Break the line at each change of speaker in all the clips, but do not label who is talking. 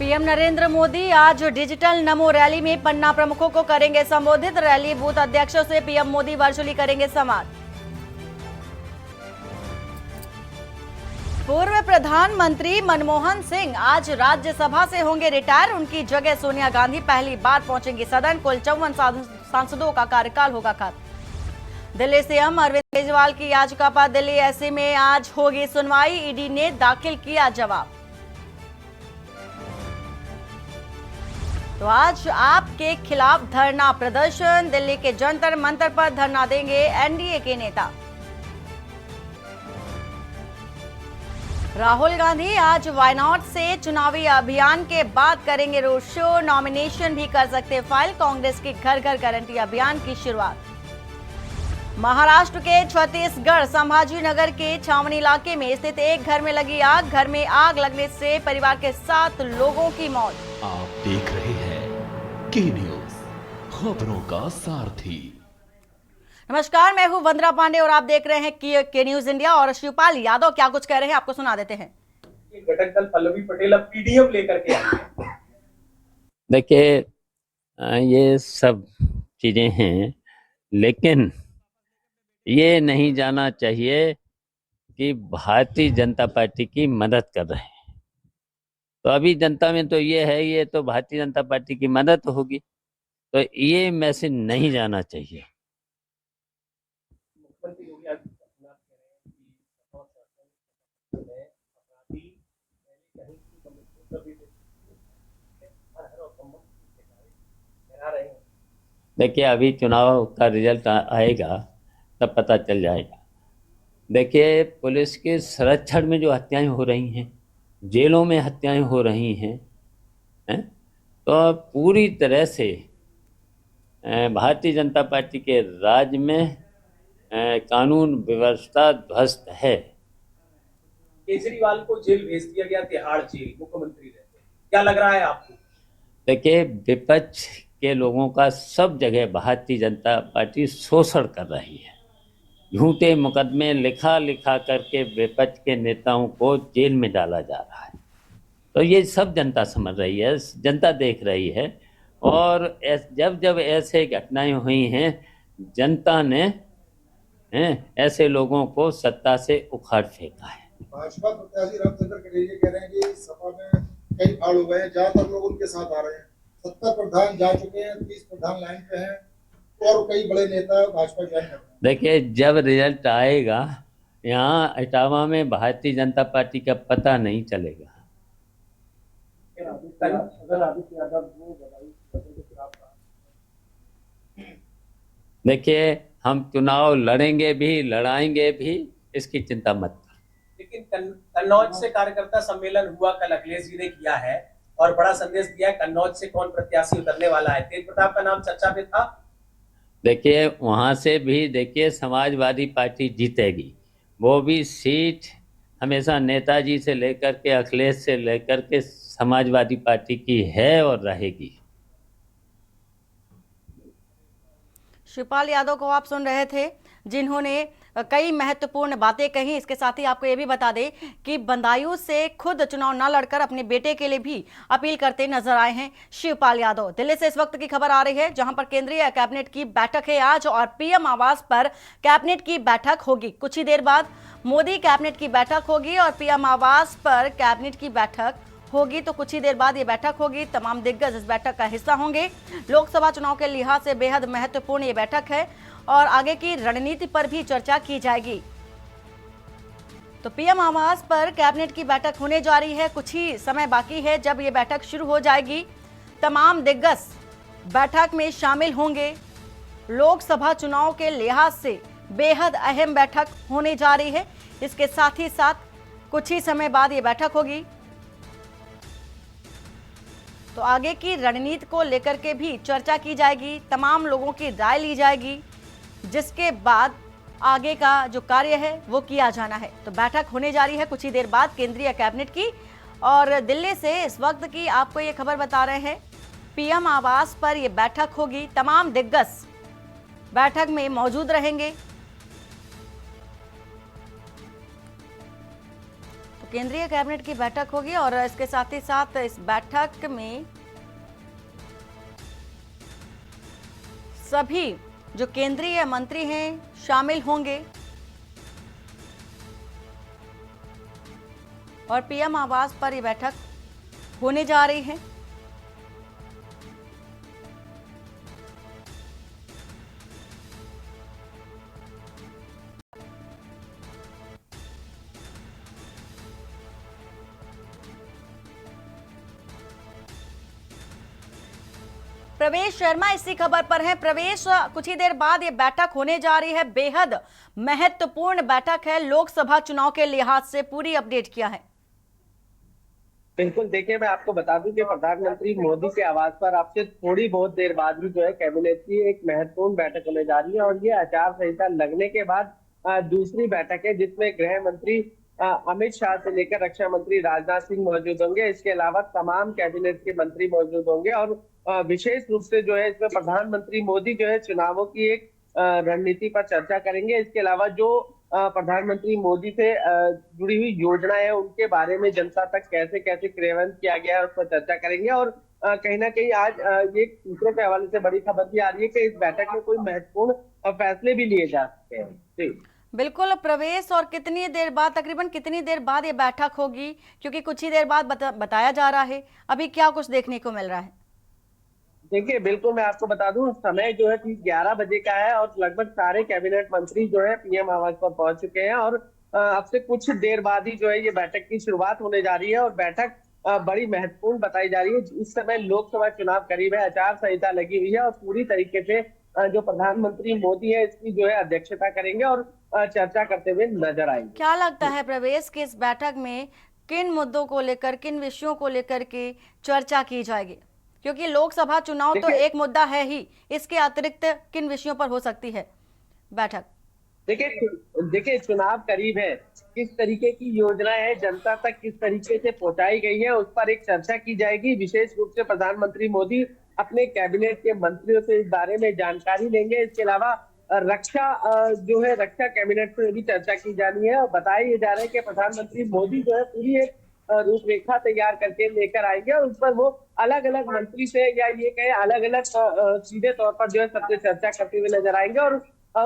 PM Narendra Modi आज digital नमो rally में पन्ना प्रमुखों को करेंगे संबोधित। रैली बूथ अध्यक्षों से पीएम मोदी वर्चुअली करेंगे संवाद। पूर्व प्रधानमंत्री मनमोहन सिंह आज राज्यसभा से होंगे रिटायर। उनकी जगह सोनिया गांधी पहली बार पहुंचेंगी सदन। कुल 54 सांसदों का कार्यकाल होगा खत्म। दिल्ली सीएम अरविंद केजरीवाल की याचिका पर दिल्ली एससी में आज होगी सुनवाई। ईडी ने दाखिल किया जवाब। तो आज आपके खिलाफ धरना प्रदर्शन। दिल्ली के जंतर मंतर पर धरना देंगे एनडीए के नेता। राहुल गांधी आज वायनाड से चुनावी अभियान के बाद करेंगे रोड शो। नॉमिनेशन भी कर सकते फाइल। कांग्रेस की घर घर गारंटी अभियान की शुरुआत। महाराष्ट्र के छत्तीसगढ़ संभाजी नगर के छावनी इलाके में स्थित एक घर में लगी आग। घर में आग लगने से परिवार के 7 लोगों की मौत।
आप देख रहे हैं के न्यूज, खबरों का सारथी।
नमस्कार, मैं हूं वंदना पांडे और आप देख रहे हैं के न्यूज इंडिया। और शिवपाल यादव क्या कुछ कह रहे हैं आपको सुना देते हैं।
घटक दल पल्लवी पटेल अब पीडीएम लेकर के आई है।
देखिए, ये सब चीजें हैं, लेकिन ये नहीं जाना चाहिए कि भारतीय जनता पार्टी की मदद कर रहे हैं। तो अभी जनता में तो ये है, ये तो भारतीय जनता पार्टी की मदद होगी, तो ये मैसेज नहीं जाना चाहिए।
मुख्यमंत्री योगी आदित्यनाथ कह रहे हैं कि सपा शासन में अपराधी कहीं की कमिश्नर भी करा रहे हैं।
देखिए, अभी चुनाव का रिजल्ट आएगा तब पता चल जाएगा। देखिए, पुलिस के संरक्षण में जो हत्याएं हो रही हैं, जेलों में हत्याएं हो रही हैं, तो पूरी तरह से भारतीय जनता पार्टी के राज में कानून व्यवस्था ध्वस्त है।
केजरीवाल को जेल भेज दिया गया, तिहाड़ जेल, मुख्यमंत्री रहते। क्या लग रहा है आपको?
देखिए, विपक्ष के लोगों का सब जगह भारतीय जनता पार्टी शोषण कर रही है। झूठे मुकदमे लिखा करके विपक्ष के नेताओं को जेल में डाला जा रहा है। तो ये सब जनता समझ रही है, जनता देख रही है। और जब ऐसे घटनाएं हुई हैं, जनता ने ऐसे लोगों को सत्ता से उखाड़ फेंका है।
भाजपा प्रत्याशी रामचंद्र कटेरिया कह रहे हैं कि सपा में कई फाड़ हो गए हैं, ज्यादातर लोग उनके साथ आ रहे हैं। 70 प्रधान जा चुके हैं, 30 प्रधान लाइन पे हैं और कई बड़े नेता भाजपा ज्वाइन कर रहे हैं। देखिए,
जब रिजल्ट आएगा, यहाँ इटावा में भारतीय जनता पार्टी का पता नहीं चलेगा। देखिए, हम चुनाव लड़ेंगे भी, लड़ाएंगे भी, इसकी चिंता मत कर।
लेकिन कन्नौज से कार्यकर्ता सम्मेलन हुआ, कल अखिलेश जी ने किया है और बड़ा संदेश दिया है। कन्नौज से कौन प्रत्याशी उतरने वाला है? तेज प्रताप का नाम चर्चा में था।
देखिए, वहाँ से भी देखिए समाजवादी पार्टी जीतेगी। वो भी सीट हमेशा नेताजी से लेकर के अखिलेश से लेकर के समाजवादी पार्टी की है और रहेगी।
शिवपाल यादव को आप सुन रहे थे, जिन्होंने कई महत्वपूर्ण बातें कही। इसके साथ ही आपको ये भी बता दें कि बदायूं से खुद चुनाव न लड़कर अपने बेटे के लिए भी अपील करते नजर आए हैं शिवपाल यादव। दिल्ली से इस वक्त की खबर आ रही है, जहां पर केंद्रीय कैबिनेट की बैठक है आज और पीएम आवास पर कैबिनेट की बैठक होगी। कुछ ही देर बाद मोदी कैबिनेट की बैठक होगी और पीएम आवास पर कैबिनेट की बैठक होगी। तो कुछ ही देर बाद ये बैठक होगी। तमाम दिग्गज इस बैठक का हिस्सा होंगे। लोकसभा चुनाव के लिहाज से बेहद महत्वपूर्ण ये बैठक है और आगे की रणनीति पर भी चर्चा की जाएगी। तो पीएम आवास पर कैबिनेट की बैठक होने जा रही है। कुछ ही समय बाकी है जब ये बैठक शुरू हो जाएगी। तमाम दिग्गज बैठक में शामिल होंगे। लोकसभा चुनाव के लिहाज से बेहद अहम बैठक होने जा रही है। इसके साथ ही साथ कुछ ही समय बाद ये बैठक होगी। तो आगे की रणनीति को लेकर के भी चर्चा की जाएगी। तमाम लोगों की राय ली जाएगी, जिसके बाद आगे का जो कार्य है वो किया जाना है। तो बैठक होने जा रही है कुछ ही देर बाद केंद्रीय कैबिनेट की। और दिल्ली से इस वक्त की आपको ये खबर बता रहे हैं, पीएम आवास पर ये बैठक होगी। तमाम दिग्गज बैठक में मौजूद रहेंगे। केंद्रीय कैबिनेट की बैठक होगी और इसके साथ ही साथ इस बैठक में सभी जो केंद्रीय मंत्री हैं शामिल होंगे और पीएम आवास पर यह बैठक होने जा रही है। प्रवेश शर्मा इसी खबर पर हैं। प्रवेश, कुछ ही देर बाद ये बैठक होने जा रही है, बेहद महत्वपूर्ण बैठक है, लोकसभा चुनाव के लिहाज से पूरी अपडेट किया है।
बिल्कुल, देखिए मैं आपको बता दूं कि प्रधानमंत्री मोदी के आवास पर आपसे थोड़ी बहुत देर बाद ही जो है कैबिनेट की एक महत्वपूर्ण बैठक होने जा रही है और ये आचार संहिता लगने के बाद दूसरी बैठक है जिसमें गृह मंत्री अमित शाह से लेकर रक्षा मंत्री राजनाथ सिंह मौजूद होंगे। इसके अलावा तमाम कैबिनेट के मंत्री मौजूद होंगे और विशेष रूप से जो है इसमें प्रधानमंत्री मोदी जो है चुनावों की एक रणनीति पर चर्चा करेंगे। इसके अलावा जो प्रधानमंत्री मोदी से जुड़ी हुई योजनाएं हैं उनके बारे में जनता तक कैसे कैसे क्रियान्वित किया गया है उस पर चर्चा करेंगे। और कहीं ना कहीं आज ये सूत्रों के हवाले से बड़ी खबर भी आ रही है कि इस बैठक में कोई महत्वपूर्ण फैसले भी लिए जा सकते हैं। जी
बिल्कुल प्रवेश, और कितनी देर बाद, तकरीबन कितनी देर बाद ये बैठक होगी, क्योंकि कुछ ही देर बाद बताया जा रहा है, अभी क्या कुछ देखने को मिल रहा है?
देखिए बिल्कुल मैं आपको बता दूं समय जो है ठीक 11 बजे का है और लगभग सारे कैबिनेट मंत्री जो है पीएम आवास पर पहुंच चुके हैं और अब से कुछ देर बाद ही जो है ये बैठक की शुरुआत होने जा रही है और बैठक बड़ी महत्वपूर्ण बताई जा रही है। इस समय लोकसभा चुनाव करीब है, आचार संहिता लगी हुई है और पूरी तरीके से जो प्रधानमंत्री मोदी है इसकी जो है अध्यक्षता करेंगे और चर्चा करते हुए नजर आएंगे।
क्या लगता है प्रवेश कि इस बैठक में किन मुद्दों को लेकर, किन विषयों को लेकर के चर्चा की जाएगी? क्योंकि लोकसभा चुनाव तो एक मुद्दा है ही, इसके अतिरिक्त किन विषयों पर हो सकती है बैठक?
देखिए चुनाव करीब है, किस तरीके की योजनाएं हैं जनता तक किस तरीके से पहुंचाई गई है उस पर एक चर्चा की जाएगी। विशेष रूप से प्रधानमंत्री मोदी अपने कैबिनेट के मंत्रियों से इस बारे में जानकारी लेंगे। इसके अलावा रक्षा जो है रक्षा कैबिनेट से भी चर्चा की जानी है और बताया ये जा रहा है कि प्रधानमंत्री मोदी जो है पूरी एक रूपरेखा तैयार करके लेकर आएंगे और उस पर वो अलग अलग मंत्री से या ये कहे अलग अलग सीधे तौर पर जो है सबसे चर्चा करते हुए नजर आएंगे और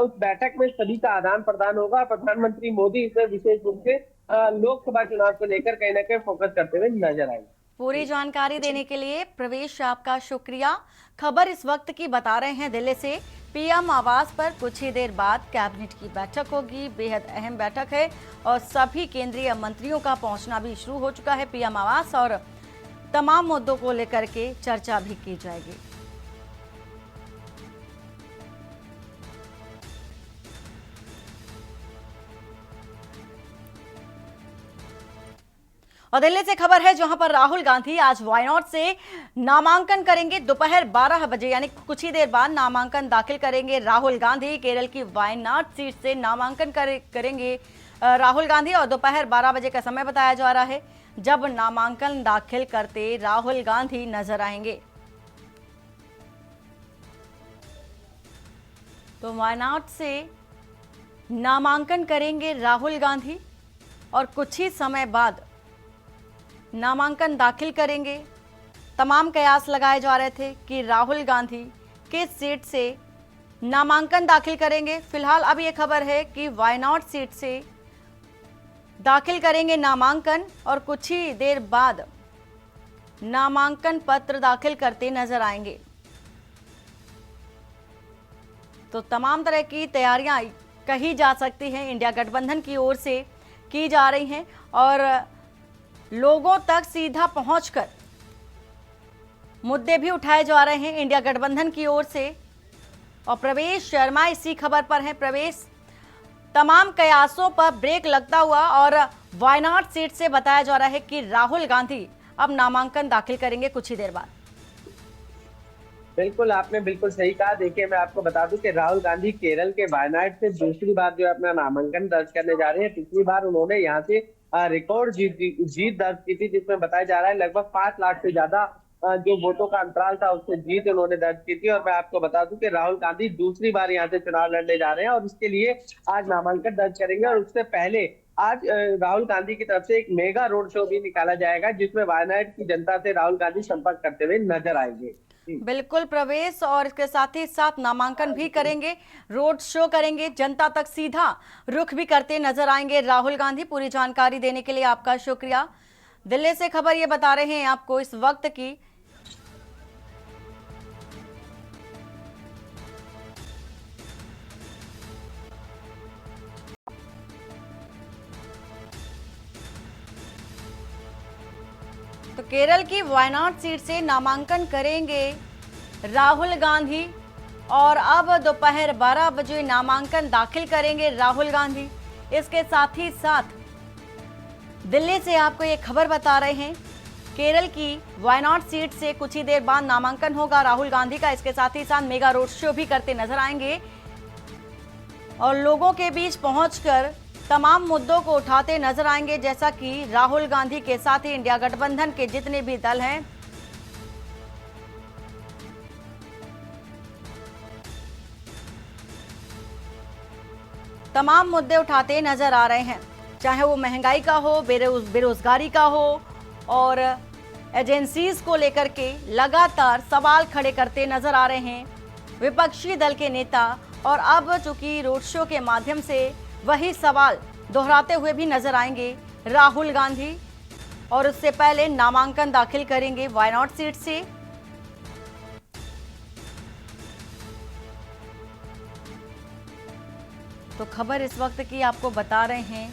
उस बैठक में सभी का आदान प्रदान होगा। प्रधानमंत्री मोदी इसमें विशेष रूप से लोकसभा चुनाव को लेकर कहीं ना कहीं फोकस करते हुए नजर आएंगे।
पूरी जानकारी देने के लिए प्रवेश आपका शुक्रिया। खबर इस वक्त की बता रहे हैं दिल्ली से, पीएम आवास पर कुछ ही देर बाद कैबिनेट की बैठक होगी, बेहद अहम बैठक है और सभी केंद्रीय मंत्रियों का पहुंचना भी शुरू हो चुका है पीएम आवास और तमाम मुद्दों को लेकर के चर्चा भी की जाएगी। और दिल्ली से खबर है जहां पर राहुल गांधी आज वायनाड से नामांकन करेंगे। दोपहर 12 बजे यानी कुछ ही देर बाद नामांकन दाखिल करेंगे राहुल गांधी। केरल की वायनाड सीट से नामांकन करेंगे राहुल गांधी और दोपहर 12 बजे का समय बताया जा रहा है जब नामांकन दाखिल करते राहुल गांधी नजर आएंगे। तो वायनाड से नामांकन करेंगे राहुल गांधी और कुछ ही समय बाद नामांकन दाखिल करेंगे। तमाम कयास लगाए जा रहे थे कि राहुल गांधी किस सीट से नामांकन दाखिल करेंगे। फिलहाल अब ये खबर है कि वायनाड सीट से दाखिल करेंगे नामांकन और कुछ ही देर बाद नामांकन पत्र दाखिल करते नजर आएंगे। तो तमाम तरह की तैयारियां कही जा सकती हैं इंडिया गठबंधन की ओर से की जा रही हैं और लोगों तक सीधा पहुंचकर मुद्दे भी उठाए जा रहे हैं इंडिया गठबंधन की ओर से। और प्रवेश शर्मा इसी खबर पर हैं। प्रवेश, तमाम कयासों पर ब्रेक लगता हुआ और वायनाड सीट से बताया जा रहा है कि राहुल गांधी अब नामांकन दाखिल करेंगे कुछ ही देर बाद।
बिल्कुल, आपने बिल्कुल सही कहा। देखिए मैं आपको बता दूं कि राहुल गांधी केरल के वायनाड से दूसरी बार जो है अपना नामांकन दर्ज करने जा रहे हैं। पिछली बार उन्होंने यहाँ से रिकॉर्ड जीत दर्ज की थी जिसमें बताया जा रहा है लगभग 5 लाख से ज्यादा जो वोटों का अंतराल था उससे जीत उन्होंने दर्ज की थी। और मैं आपको बता दूं कि राहुल गांधी दूसरी बार यहाँ से चुनाव लड़ने जा रहे हैं और इसके लिए आज नामांकन दर्ज करेंगे और उससे पहले आज राहुल गांधी की तरफ से एक मेगा रोड शो भी निकाला जाएगा, जिसमें वायनाड की जनता से राहुल गांधी संपर्क करते हुए नजर आएंगे।
बिल्कुल प्रवेश, और इसके साथ ही साथ नामांकन भी करेंगे, रोड शो करेंगे, जनता तक सीधा रुख भी करते नजर आएंगे राहुल गांधी। पूरी जानकारी देने के लिए आपका शुक्रिया। दिल्ली से खबर ये बता रहे हैं आपको इस वक्त की तो केरल की वायनाड सीट से नामांकन करेंगे राहुल गांधी, और अब दोपहर 12 बजे नामांकन दाखिल करेंगे राहुल गांधी। इसके साथ ही साथ दिल्ली से आपको ये खबर बता रहे हैं, केरल की वायनाड सीट से कुछ ही देर बाद नामांकन होगा राहुल गांधी का। इसके साथ ही साथ मेगा रोड शो भी करते नजर आएंगे और लोगों के बीच पहुंचकर तमाम मुद्दों को उठाते नजर आएंगे, जैसा कि राहुल गांधी के साथ ही इंडिया गठबंधन के जितने भी दल हैं तमाम मुद्दे उठाते नजर आ रहे हैं, चाहे वो महंगाई का हो, बेरोजगारी का हो, और एजेंसीज को लेकर के लगातार सवाल खड़े करते नजर आ रहे हैं विपक्षी दल के नेता। और अब चूंकि रोड शो के माध्यम से वही सवाल दोहराते हुए भी नजर आएंगे राहुल गांधी, और उससे पहले नामांकन दाखिल करेंगे वायनाड सीट से। तो खबर इस वक्त की आपको बता रहे हैं,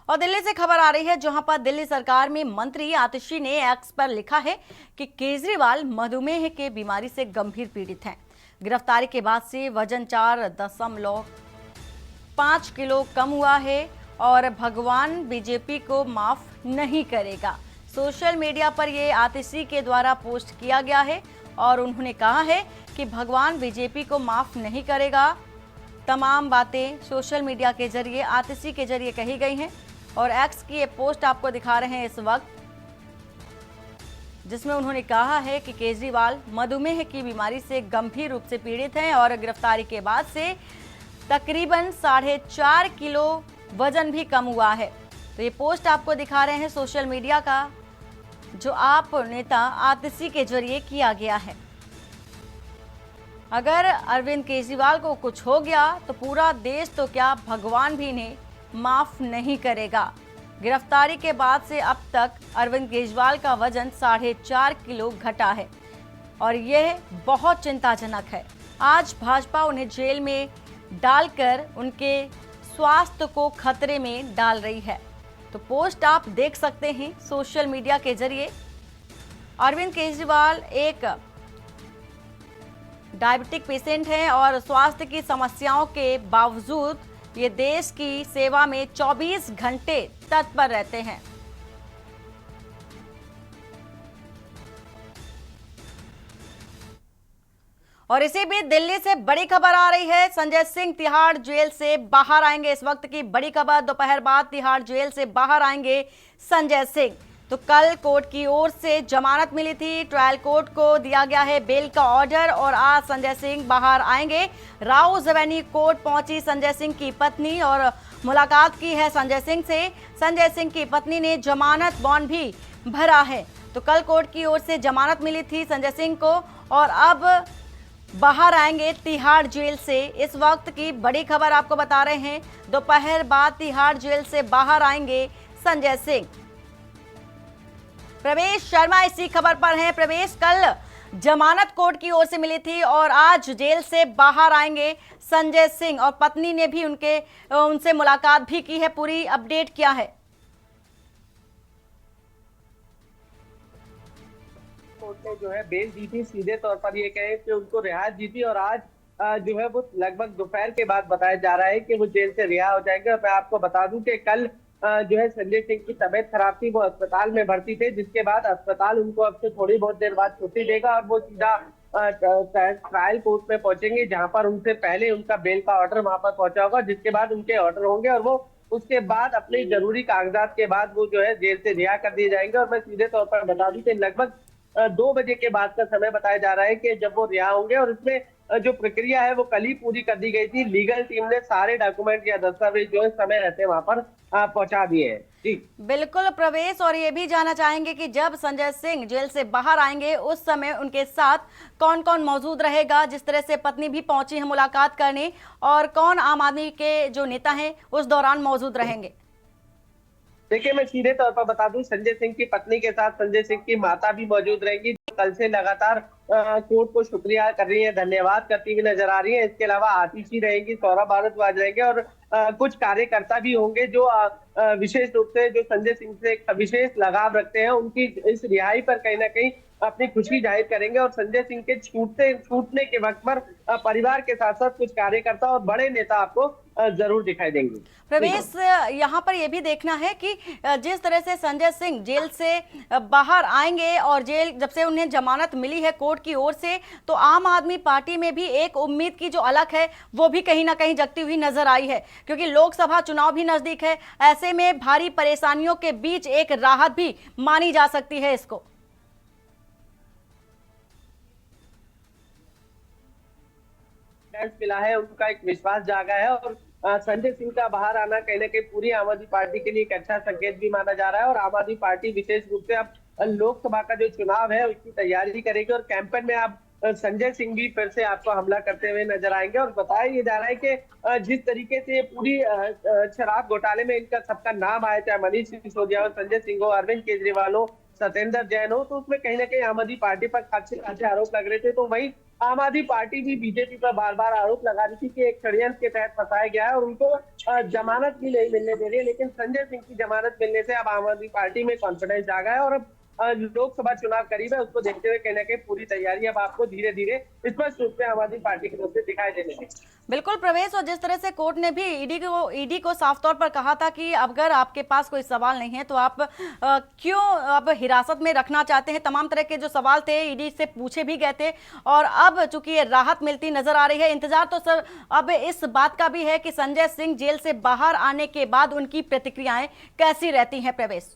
और दिल्ली से खबर आ रही है, जहां पर दिल्ली सरकार में मंत्री आतिशी ने एक्स पर लिखा है कि केजरीवाल मधुमेह के बीमारी से गंभीर पीड़ित हैं। गिरफ्तारी के बाद से वजन 4.5 किलो कम हुआ है और भगवान बीजेपी को माफ नहीं करेगा। सोशल मीडिया पर ये आतिशी के द्वारा पोस्ट किया गया है और उन्होंने कहा है कि भगवान बीजेपी को माफ नहीं करेगा। तमाम बातें सोशल मीडिया के जरिए आतिशी के जरिए कही गई हैं, और एक्स की ये पोस्ट आपको दिखा रहे हैं इस वक्त, जिसमें उन्होंने कहा है कि केजरीवाल मधुमेह की बीमारी से गंभीर रूप से पीड़ित हैं और गिरफ्तारी के बाद से तकरीबन 4.5 किलो वजन भी कम हुआ है। तो ये पोस्ट आपको दिखा रहे हैं सोशल मीडिया का, जो आप नेता आतिशी के जरिए किया गया है। अगर अरविंद केजरीवाल को कुछ हो गया तो पूरा देश तो क्या, भगवान भी इन्हें माफ नहीं करेगा। गिरफ्तारी के बाद से अब तक अरविंद केजरीवाल का वजन 4.5 किलो घटा है और यह बहुत चिंताजनक है। आज भाजपा उन्हें जेल में डालकर उनके स्वास्थ्य को खतरे में डाल रही है। तो पोस्ट आप देख सकते हैं सोशल मीडिया के जरिए। अरविंद केजरीवाल एक डायबिटिक पेशेंट हैं और स्वास्थ्य की समस्याओं के बावजूद ये देश की सेवा में 24 घंटे तत्पर रहते हैं। और इसी बीच दिल्ली से बड़ी खबर आ रही है, संजय सिंह तिहाड़ जेल से बाहर आएंगे। इस वक्त की बड़ी खबर, दोपहर बाद तिहाड़ जेल से बाहर आएंगे संजय सिंह। तो कल कोर्ट की ओर से जमानत मिली थी, ट्रायल कोर्ट को दिया गया है बेल का ऑर्डर और आज संजय सिंह बाहर आएंगे। राउज एवेन्यू कोर्ट पहुंची संजय सिंह की पत्नी और मुलाकात की है संजय सिंह से। संजय सिंह की पत्नी ने जमानत बॉन्ड भी भरा है। तो कल कोर्ट की ओर से जमानत मिली थी संजय सिंह को और अब बाहर आएंगे तिहाड़ जेल से। इस वक्त की बड़ी खबर आपको बता रहे हैं, दोपहर बाद तिहाड़ जेल से बाहर आएंगे संजय सिंह। प्रवेश शर्मा इसी खबर पर हैं। प्रवेश, कल जमानत कोर्ट की ओर से मिली थी और आज जेल से बाहर आएंगे संजय सिंह और पत्नी ने भी उनसे मुलाकात भी की है। पूरी अपडेट क्या है?
कोर्ट ने जो है बेल दी थी, सीधे तौर पर ये कहे कि उनको रिहाई दी थी और आज जो है वो लगभग दोपहर के बाद बताया जा रहा है कि वो जेल से रिहा हो जाएंगे। और मैं आपको बता दूं कि कल जो है संजय सिंह की तबीयत खराब थी, वो अस्पताल में भर्ती थे, जिसके बाद अस्पताल उनको अब से थोड़ी बहुत देर बाद छुट्टी देगा और वो सीधा ट्रायल कोर्ट में पहुंचेंगे, जहां पर उनसे पहले उनका बेल का ऑर्डर वहां पर पहुंचा होगा, जिसके बाद उनके ऑर्डर होंगे और वो उसके बाद अपने जरूरी कागजात के बाद वो जो है जेल से रिहा कर दिए जाएंगे। और मैं सीधे तौर पर बता दूं कि लगभग 2 बजे के बाद का समय बताया जा रहा है कि जब वो रिहा होंगे। और इसमें जो प्रक्रिया है वो कल ही पूरी कर दी गई थी। लीगल टीम ने सारे डॉक्यूमेंट या दस्तावेज जो है समय रहते वहां पर पहुंचा दिए हैं। जी
बिल्कुल प्रवेश, और ये भी जानना चाहेंगे कि जब संजय सिंह जेल से बाहर आएंगे उस समय उनके साथ कौन कौन मौजूद रहेगा, जिस तरह से पत्नी भी पहुंची है मुलाकात करने, और कौन आम आदमी के जो नेता हैं उस दौरान मौजूद रहेंगे।
देखिए, मैं सीधे तौर पर बता दूं, संजय सिंह की पत्नी के साथ संजय सिंह की माता भी मौजूद रहेंगी, जो कल से लगातार कोर्ट को शुक्रिया कर रही है, धन्यवाद करती हुई नजर आ रही है। इसके अलावा आतिशी रहेंगी, सौरभ भारद्वाज रहेंगे और कुछ कार्यकर्ता भी होंगे जो विशेष रूप से जो संजय सिंह से एक विशेष लगाव रखते हैं, उनकी इस रिहाई पर कहीं ना कहीं अपनी खुशी जाहिर करेंगे। और संजय सिंह के छूटने के वक्त पर परिवार के साथ साथ कुछ कार्यकर्ता और बड़े नेता आपको जरूर दिखाई देंगे।
प्रवेश, यहाँ पर यह भी देखना है कि जिस तरह से संजय सिंह जेल से बाहर आएंगे और जेल जब से उन्हें जमानत मिली है कोर्ट की ओर से, तो आम आदमी पार्टी में भी एक उम्मीद की जो अलख है वो भी कहीं ना कहीं जगती हुई नजर आई है, क्योंकि लोकसभा चुनाव भी नजदीक है। ऐसे में भारी परेशानियों के बीच एक राहत भी मानी जा सकती है इसको।
मिला है, उनका एक विश्वास जागा है और संजय सिंह का बाहर आना कहीं ना कहीं पूरी आम आदमी पार्टी के लिए एक अच्छा संकेत भी माना जा रहा है। और आम आदमी पार्टी विशेष रूप से अब लोकसभा का जो चुनाव है उसकी तैयारी करेगी और कैंपेन में अब संजय सिंह भी फिर से आपको हमला करते हुए नजर आएंगे। और बताया ये जा रहा है कि जिस तरीके से पूरी शराब घोटाले में इनका सबका नाम आया, चाहे मनीष सिसोदिया हो, संजय सिंह हो, अरविंद केजरीवाल हो, सत्येंद्र जैन हो, तो उसमें कहीं ना कहीं आम आदमी पार्टी पर खासे आरोप लग रहे थे। तो वही आम आदमी पार्टी भी बीजेपी पर बार बार आरोप लगा रही थी कि एक षड्यंत्र के तहत फंसाया गया है और उनको जमानत भी नहीं मिलने दे रही है। लेकिन संजय सिंह की जमानत मिलने से अब आम आदमी पार्टी में कॉन्फिडेंस जागा है और अब लोकसभा चुनाव करीब है, उसको देखते हुए कहीं ना कहीं पूरी तैयारी अब आपको धीरे धीरे स्पष्ट रूप से आम आदमी पार्टी की तरफ से दिखाई देने लगी।
बिल्कुल प्रवेश, और जिस तरह से कोर्ट ने भी ईडी को साफ तौर पर कहा था कि अगर आपके पास कोई सवाल नहीं है तो आप क्यों अब हिरासत में रखना चाहते हैं, तमाम तरह के जो सवाल थे ईडी से पूछे भी गए थे। और अब चूंकि ये राहत मिलती नजर आ रही है, इंतजार तो सर अब इस बात का भी है कि संजय सिंह जेल से बाहर आने के बाद उनकी प्रतिक्रियाएं कैसी रहती हैं। प्रवेश,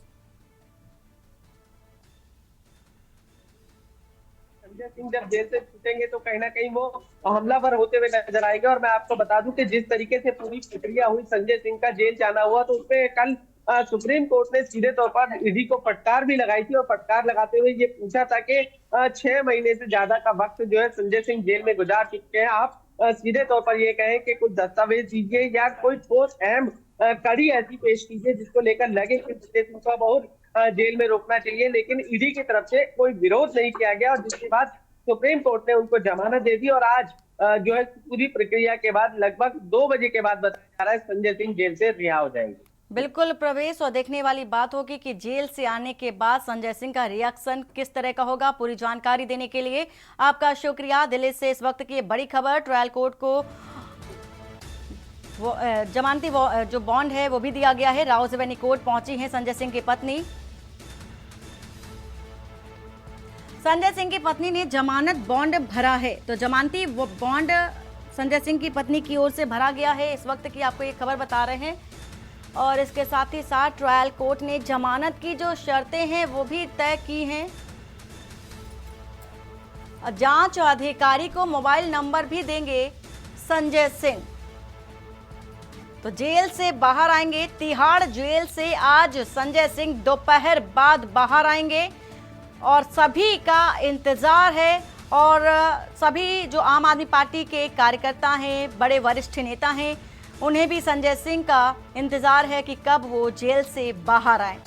संजय सिंह जब जेल से छूटेंगे तो कहीं ना कहीं वो हमलावर होते हुए नजर आएंगे। और मैं आपको बता दूं कि जिस तरीके से पूरी प्रक्रिया हुई, संजय सिंह का जेल जाना हुआ, तो उसमें कल सुप्रीम कोर्ट ने सीधे तौर पर ईडी को फटकार भी लगाई थी और फटकार लगाते हुए ये पूछा था कि 6 महीने से ज्यादा का वक्त जो है संजय सिंह जेल में गुजार चुके हैं, आप सीधे तौर पर ये कहें कि कुछ दस्तावेज दीजिए या कोई ठोस अहम कड़ी ऐसी पेश कीजिए जिसको लेकर लगे कि संजय सिंह को बहुत जेल में रोकना चाहिए। लेकिन ईडी की तरफ से कोई विरोध नहीं किया गया और जिसके बाद सुप्रीम कोर्ट ने उनको जमानत दे दी और आज जो है पूरी प्रक्रिया के बाद लगभग 2 बजे के बाद बताया जा रहा है संजय सिंह जेल से रिहा हो जाएंगे।
बिल्कुल प्रवेश, और देखने वाली बात होगी कि जेल से आने के बाद संजय सिंह का रिएक्शन किस तरह का होगा। पूरी जानकारी देने के लिए आपका शुक्रिया। दिल्ली से इस वक्त की बड़ी खबर, ट्रायल कोर्ट को जमानती जो बॉन्ड है वो भी दिया गया है। राव रेवेन्यू कोर्ट पहुंची है संजय सिंह की पत्नी। संजय सिंह की पत्नी ने जमानत बॉन्ड भरा है, तो जमानती वो बॉन्ड संजय सिंह की पत्नी की ओर से भरा गया है। इस वक्त की आपको ये खबर बता रहे हैं। और इसके साथ ही साथ ट्रायल कोर्ट ने जमानत की जो शर्तें हैं वो भी तय की हैं। जांच अधिकारी को मोबाइल नंबर भी देंगे संजय सिंह। तो जेल से बाहर आएंगे, तिहाड़ जेल से आज संजय सिंह दोपहर बाद बाहर आएंगे और सभी का इंतजार है। और सभी जो आम आदमी पार्टी के कार्यकर्ता हैं, बड़े वरिष्ठ नेता हैं, उन्हें भी संजय सिंह का इंतजार है कि कब वो जेल से बाहर आए।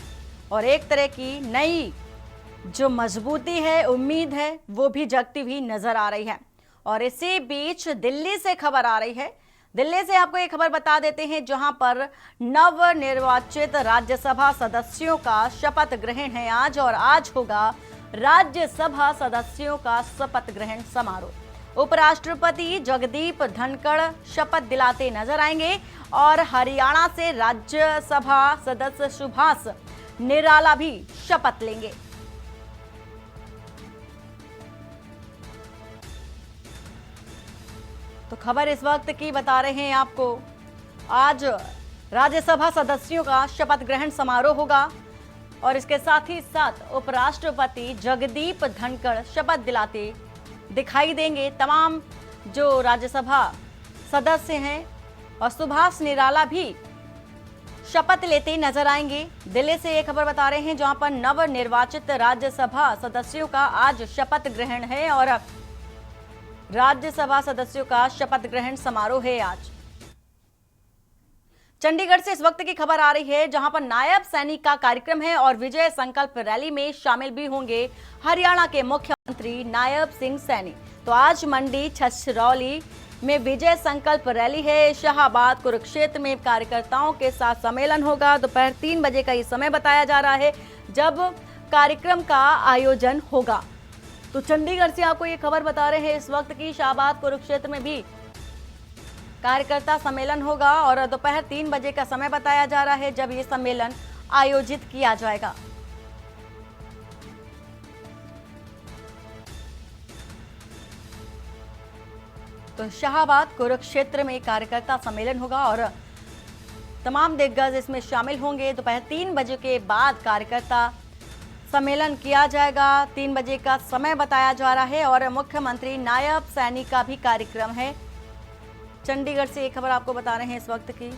और एक तरह की नई जो मजबूती है, उम्मीद है, वो भी जगती हुई नजर आ रही है। और इसी बीच दिल्ली से खबर आ रही है। दिल्ली से आपको एक खबर बता देते हैं, जहां पर नव निर्वाचित राज्यसभा सदस्यों का शपथ ग्रहण है आज। और आज होगा राज्यसभा सदस्यों का शपथ ग्रहण समारोह। उपराष्ट्रपति जगदीप धनखड़ शपथ दिलाते नजर आएंगे और हरियाणा से राज्यसभा सदस्य सुभाष निराला भी शपथ लेंगे। तो खबर इस वक्त की बता रहे हैं आपको, आज राज्यसभा सदस्यों का शपथ ग्रहण समारोह होगा। और इसके साथ ही साथ उपराष्ट्रपति जगदीप धनखड़ शपथ दिलाते दिखाई देंगे। तमाम जो राज्यसभा सदस्य हैं और सुभाष निराला भी शपथ लेते नजर आएंगे। दिल्ली से ये खबर बता रहे हैं, जहां पर नव निर्वाचित राज्यसभा सदस्यों का आज शपथ ग्रहण है और राज्यसभा सदस्यों का शपथ ग्रहण समारोह है आज। चंडीगढ़ से इस वक्त की खबर आ रही है, जहां पर नायब सैनिक का कार्यक्रम है और विजय संकल्प रैली में शामिल भी होंगे हरियाणा के मुख्यमंत्री नायब सिंह सैनी। तो आज मंडी छछरौली में विजय संकल्प रैली है। शाहबाद कुरुक्षेत्र में कार्यकर्ताओं के साथ सम्मेलन होगा। दोपहर 3 बजे का ये समय बताया जा रहा है जब कार्यक्रम का आयोजन होगा। तो चंडीगढ़ से आपको ये खबर बता रहे हैं इस वक्त की, शाहबाद कुरुक्षेत्र में भी कार्यकर्ता सम्मेलन होगा और दोपहर 3 बजे का समय बताया जा रहा है जब ये सम्मेलन आयोजित किया जाएगा। तो शाहबाद कुरुक्षेत्र में कार्यकर्ता सम्मेलन होगा और तमाम दिग्गज इसमें शामिल होंगे। दोपहर 3 बजे के बाद कार्यकर्ता सम्मेलन किया जाएगा। 3 बजे का समय बताया जा रहा है और मुख्यमंत्री नायब सैनिक का भी कार्यक्रम है। चंडीगढ़ से एक खबर आपको बता रहे हैं इस वक्त की।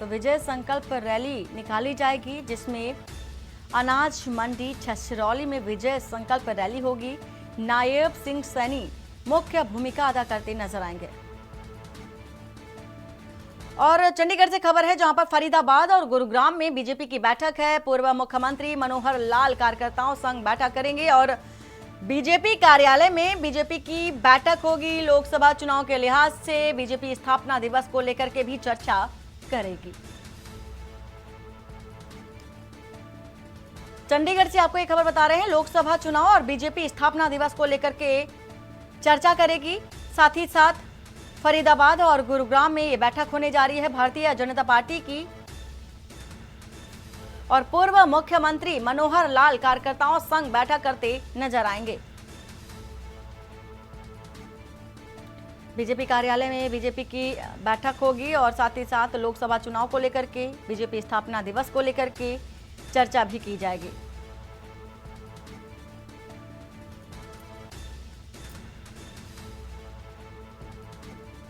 तो विजय संकल्प रैली निकाली जाएगी जिसमें अनाज मंडी छछरौली में विजय संकल्प रैली होगी। नायब सिंह सैनी मुख्य भूमिका अदा करते नजर आएंगे। और चंडीगढ़ से खबर है, जहां पर फरीदाबाद और गुरुग्राम में बीजेपी की बैठक है। पूर्व मुख्यमंत्री मनोहर लाल कार्यकर्ताओं संग बैठक करेंगे और बीजेपी कार्यालय में बीजेपी की बैठक होगी। लोकसभा चुनाव के लिहाज से बीजेपी स्थापना दिवस को लेकर के भी चर्चा करेगी। चंडीगढ़ से आपको एक खबर बता रहे हैं, लोकसभा चुनाव और बीजेपी स्थापना दिवस को लेकर के चर्चा करेगी। साथ ही साथ फरीदाबाद और गुरुग्राम में ये बैठक होने जा रही है भारतीय जनता पार्टी की और पूर्व मुख्यमंत्री मनोहर लाल कार्यकर्ताओं संग बैठक करते नजर आएंगे। बीजेपी कार्यालय में बीजेपी की बैठक होगी और साथ ही साथ लोकसभा चुनाव को लेकर के बीजेपी स्थापना दिवस को लेकर के चर्चा भी की जाएगी।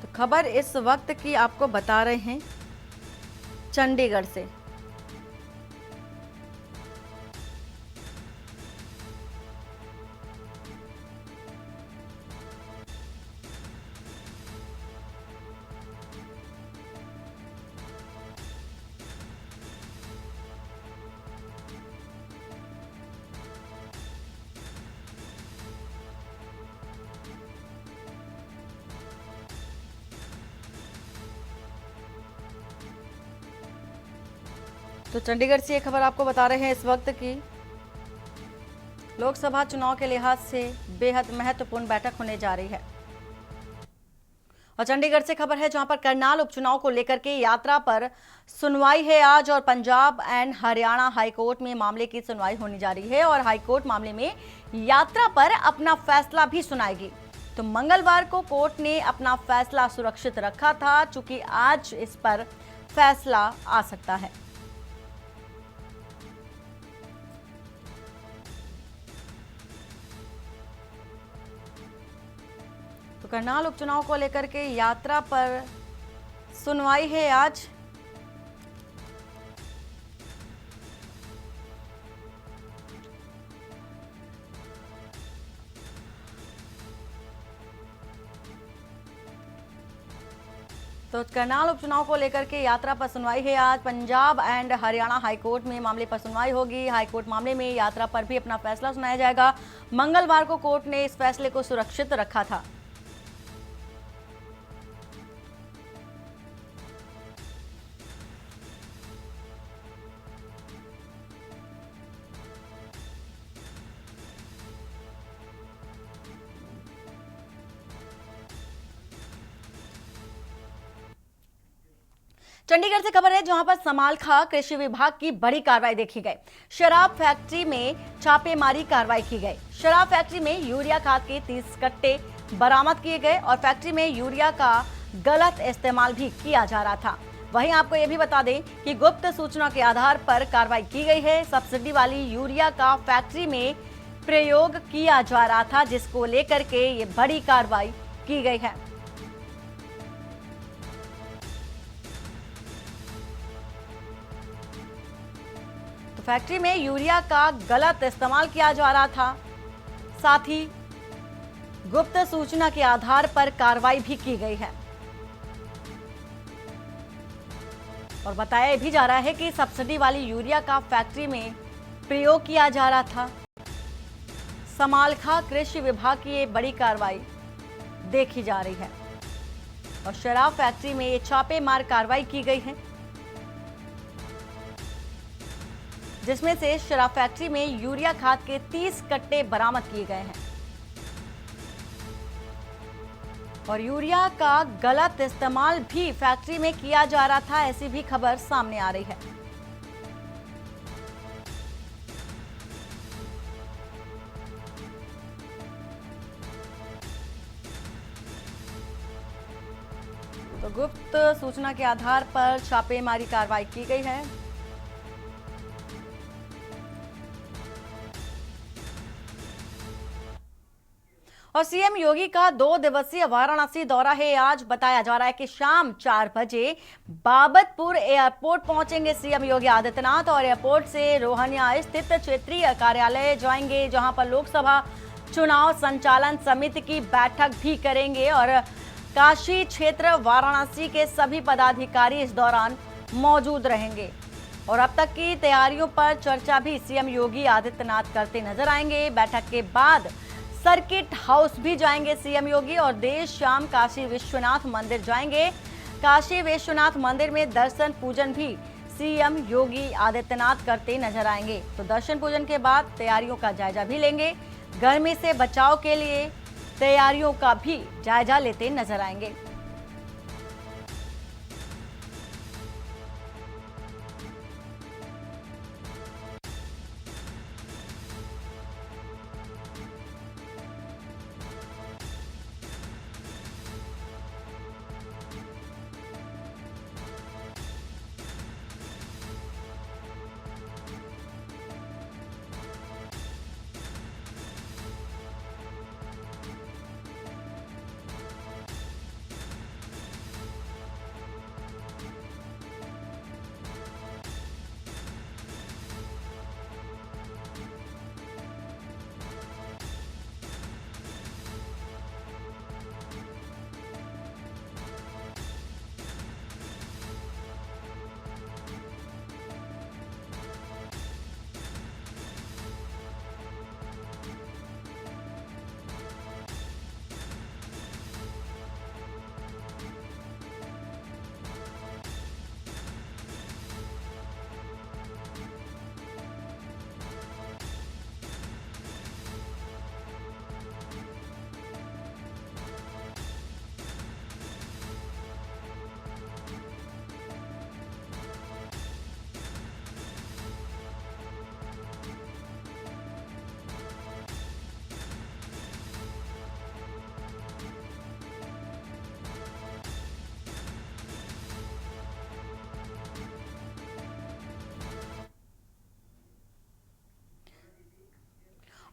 तो खबर इस वक्त की आपको बता रहे हैं चंडीगढ़ से। तो चंडीगढ़ से ये खबर आपको बता रहे हैं इस वक्त की, लोकसभा चुनाव के लिहाज से बेहद महत्वपूर्ण बैठक होने जा रही है। और चंडीगढ़ से खबर है, जहां पर करनाल उपचुनाव को लेकर के यात्रा पर सुनवाई है आज और पंजाब एंड हरियाणा हाईकोर्ट में मामले की सुनवाई होने जा रही है और हाईकोर्ट मामले में यात्रा पर अपना फैसला भी सुनाएगी। तो मंगलवार को कोर्ट ने अपना फैसला सुरक्षित रखा था, चूंकि आज इस पर फैसला आ सकता है। तो करनाल उपचुनाव को लेकर के यात्रा पर सुनवाई है आज। तो करनाल उपचुनाव को लेकर के यात्रा पर सुनवाई है आज। पंजाब एंड हरियाणा हाईकोर्ट में मामले पर सुनवाई होगी। हाईकोर्ट मामले में यात्रा पर भी अपना फैसला सुनाया जाएगा। मंगलवार को कोर्ट ने इस फैसले को सुरक्षित रखा था। चंडीगढ़ से खबर है, जहां पर समालखा कृषि विभाग की बड़ी कार्रवाई देखी गई। शराब फैक्ट्री में छापेमारी कार्रवाई की गई। शराब फैक्ट्री में यूरिया खाद के 30 कट्टे बरामद किए गए और फैक्ट्री में यूरिया का गलत इस्तेमाल भी किया जा रहा था। वहीं आपको ये भी बता दें कि गुप्त सूचना के आधार पर कार्रवाई की गई है। सब्सिडी वाली यूरिया का फैक्ट्री में प्रयोग किया जा रहा था, जिसको लेकर के ये बड़ी कार्रवाई की गई है। तो फैक्ट्री में यूरिया का गलत इस्तेमाल किया जा रहा था। साथ ही गुप्त सूचना के आधार पर कार्रवाई भी की गई है और बताया भी जा रहा है कि सब्सिडी वाली यूरिया का फैक्ट्री में प्रयोग किया जा रहा था। समालखा कृषि विभाग की ये बड़ी कार्रवाई देखी जा रही है और शराब फैक्ट्री में ये छापेमार कार्रवाई की गई है, जिसमें से शराब फैक्ट्री में यूरिया खाद के 30 कट्टे बरामद किए गए हैं और यूरिया का गलत इस्तेमाल भी फैक्ट्री में किया जा रहा था, ऐसी भी खबर सामने आ रही है। तो गुप्त सूचना के आधार पर छापेमारी कार्रवाई की गई है। और सीएम योगी का 2 दिवसीय वाराणसी दौरा है। आज बताया जा रहा है कि शाम 4 बजे बाबतपुर एयरपोर्ट पहुंचेंगे सीएम योगी आदित्यनाथ और एयरपोर्ट से रोहनिया स्थित क्षेत्रीय कार्यालय जाएंगे, जहां पर लोकसभा चुनाव संचालन समिति की बैठक भी करेंगे और काशी क्षेत्र वाराणसी के सभी पदाधिकारी इस दौरान मौजूद रहेंगे और अब तक की तैयारियों पर चर्चा भी सीएम योगी आदित्यनाथ करते नजर आएंगे। बैठक के बाद सर्किट हाउस भी जाएंगे सीएम योगी और देर शाम काशी विश्वनाथ मंदिर जाएंगे। काशी विश्वनाथ मंदिर में दर्शन पूजन भी सीएम योगी आदित्यनाथ करते नजर आएंगे। तो दर्शन पूजन के बाद तैयारियों का जायजा भी लेंगे। गर्मी से बचाव के लिए तैयारियों का भी जायजा लेते नजर आएंगे।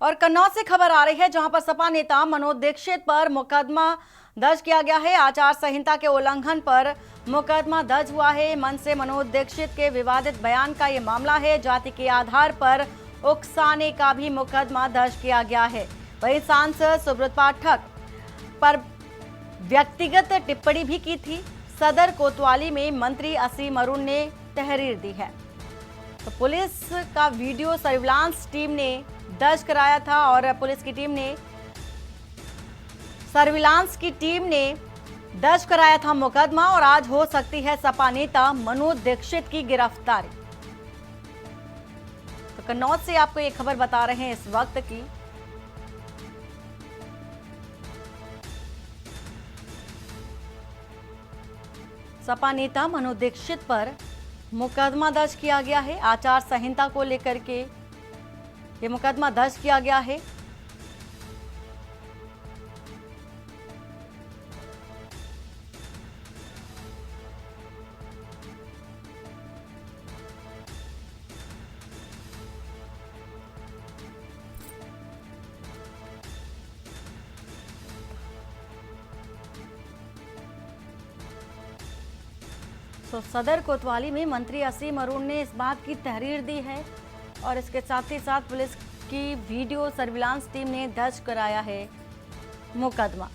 और कन्नौज से खबर आ रही है, जहां पर सपा नेता मनोज दीक्षित पर मुकदमा दर्ज किया गया है। आचार संहिता के उल्लंघन पर मुकदमा दर्ज हुआ है। मन से मनोज दीक्षित के विवादित बयान का ये मामला है। जाति के आधार पर उकसाने का भी मुकदमा दर्ज किया गया है। वहीं सांसद सुब्रत पाठक पर व्यक्तिगत टिप्पणी भी की थी। सदर कोतवाली में मंत्री असीम अरुण ने तहरीर दी है। तो पुलिस का वीडियो सर्विलांस टीम ने दर्ज कराया था और पुलिस की टीम ने सर्विलांस की टीम ने दर्ज कराया था मुकदमा और आज हो सकती है सपा नेता मनोज दीक्षित की गिरफ्तारी। तो कन्नौज से आपको ये खबर बता रहे हैं इस वक्त की। सपा नेता मनोज दीक्षित पर मुकदमा दर्ज किया गया है। आचार संहिता को लेकर के ये मुकदमा दर्ज किया गया है। तो सदर कोतवाली में मंत्री असीम अरुण ने इस बात की तहरीर दी है और इसके साथ ही साथ पुलिस की वीडियो सर्विलांस टीम ने दर्ज कराया है मुकदमा।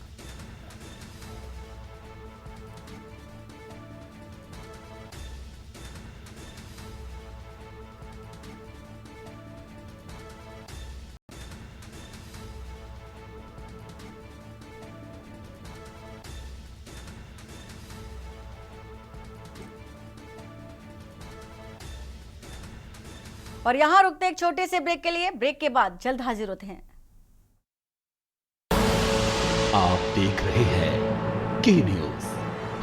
और यहां रुकते एक छोटे से ब्रेक के लिए। ब्रेक के बाद जल्द हाजिर होते हैं।
आप देख रहे हैं के न्यूज,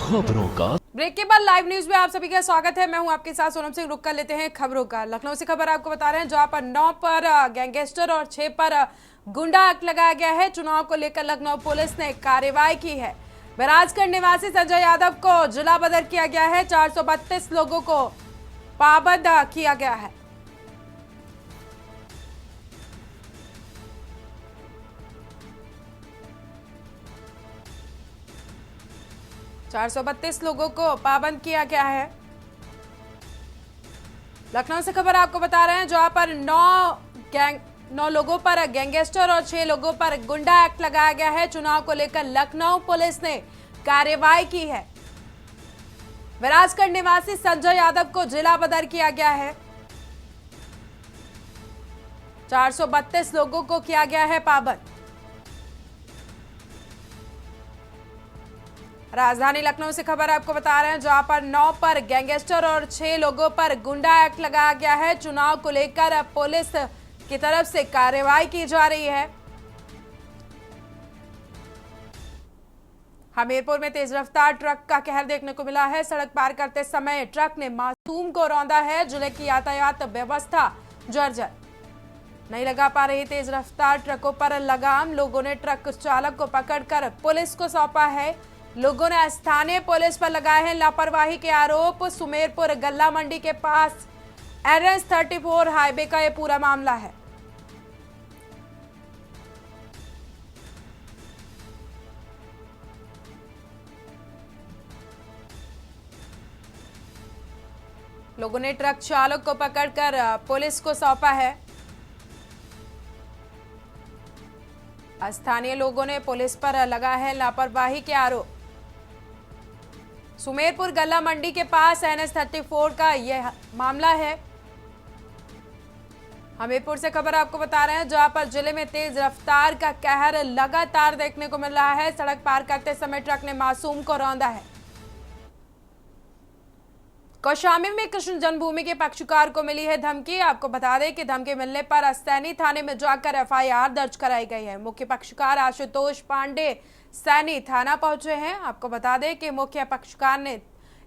खबरों का।
ब्रेक के बाद लाइव न्यूज में आप सभी का स्वागत है। मैं हूं आपके साथ सोनम सिंह। रुक कर लेते हैं खबरों का। लखनऊ से खबर आपको बता रहे हैं, जहां पर 9 पर गैंगस्टर और 6 पर गुंडा एक्ट लगाया गया है। चुनाव को लेकर लखनऊ पुलिस ने कार्रवाई की है। महराजगंज निवासी संजय यादव को जिला बदर किया गया है। 432 लोगों को पाबंद किया गया है। ,432 लोगों को पाबंद किया गया है। लखनऊ से खबर आपको बता रहे हैं, जहां पर 9 लोगों पर गैंगस्टर और 6 लोगों पर गुंडा एक्ट लगाया गया है। चुनाव को लेकर लखनऊ पुलिस ने कार्रवाई की है। महराजगंज निवासी संजय यादव को जिला बदर किया गया है। 432 लोगों को किया गया है पाबंद। राजधानी लखनऊ से खबर आपको बता रहे हैं, जहां पर 9 पर गैंगस्टर और 6 लोगों पर गुंडा एक्ट लगाया गया है। चुनाव को लेकर पुलिस की तरफ से कार्रवाई की जा रही है। हमीरपुर में तेज रफ्तार ट्रक का कहर देखने को मिला है। सड़क पार करते समय ट्रक ने मासूम को रौंदा है। जिले की यातायात व्यवस्था जर्जर। नहीं लगा पा रही तेज रफ्तार ट्रकों पर लगाम। लोगों ने ट्रक चालक को पकड़कर पुलिस को सौंपा है। लोगों ने स्थानीय पुलिस पर लगाए हैं लापरवाही के आरोप। सुमेरपुर गल्ला मंडी के पास NH-34 हाईवे का यह पूरा मामला है। लोगों ने ट्रक चालक को पकड़कर पुलिस को सौंपा है। स्थानीय लोगों ने पुलिस पर लगाया है लापरवाही के आरोप। सुमेरपुर गल्ला मंडी के पास NH-34 का यह मामला है। हमीरपुर से खबर आपको बता रहे हैं, जहां पर जिले में तेज रफ्तार का कहर लगातार देखने को मिल रहा है। सड़क पार करते समय ट्रक ने मासूम को रौंदा है। कौशाम्बी में कृष्ण जन्मभूमि के पक्षकार को मिली है धमकी। आपको बता दें कि धमकी मिलने पर सैनी थाने में जाकर FIR दर्ज कराई गई है। मुख्य पक्षकार आशुतोष पांडे सैनी थाना पहुंचे हैं। आपको बता दें कि मुख्य पक्षकार ने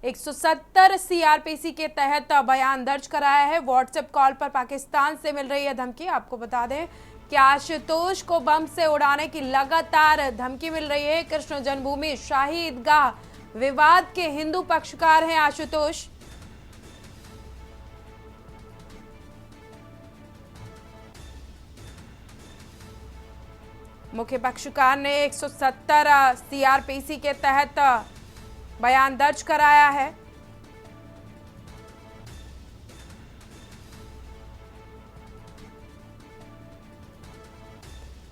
170 CRPC के तहत बयान दर्ज कराया है। व्हाट्सएप कॉल पर पाकिस्तान से मिल रही है धमकी। आपको बता दें कि आशुतोष को बम से उड़ाने की लगातार धमकी मिल रही है। कृष्ण जन्मभूमि शाही ईदगाह विवाद के हिंदू पक्षकार हैं आशुतोष। मुख्य पक्षकार ने 170 CRPC के तहत बयान दर्ज कराया है।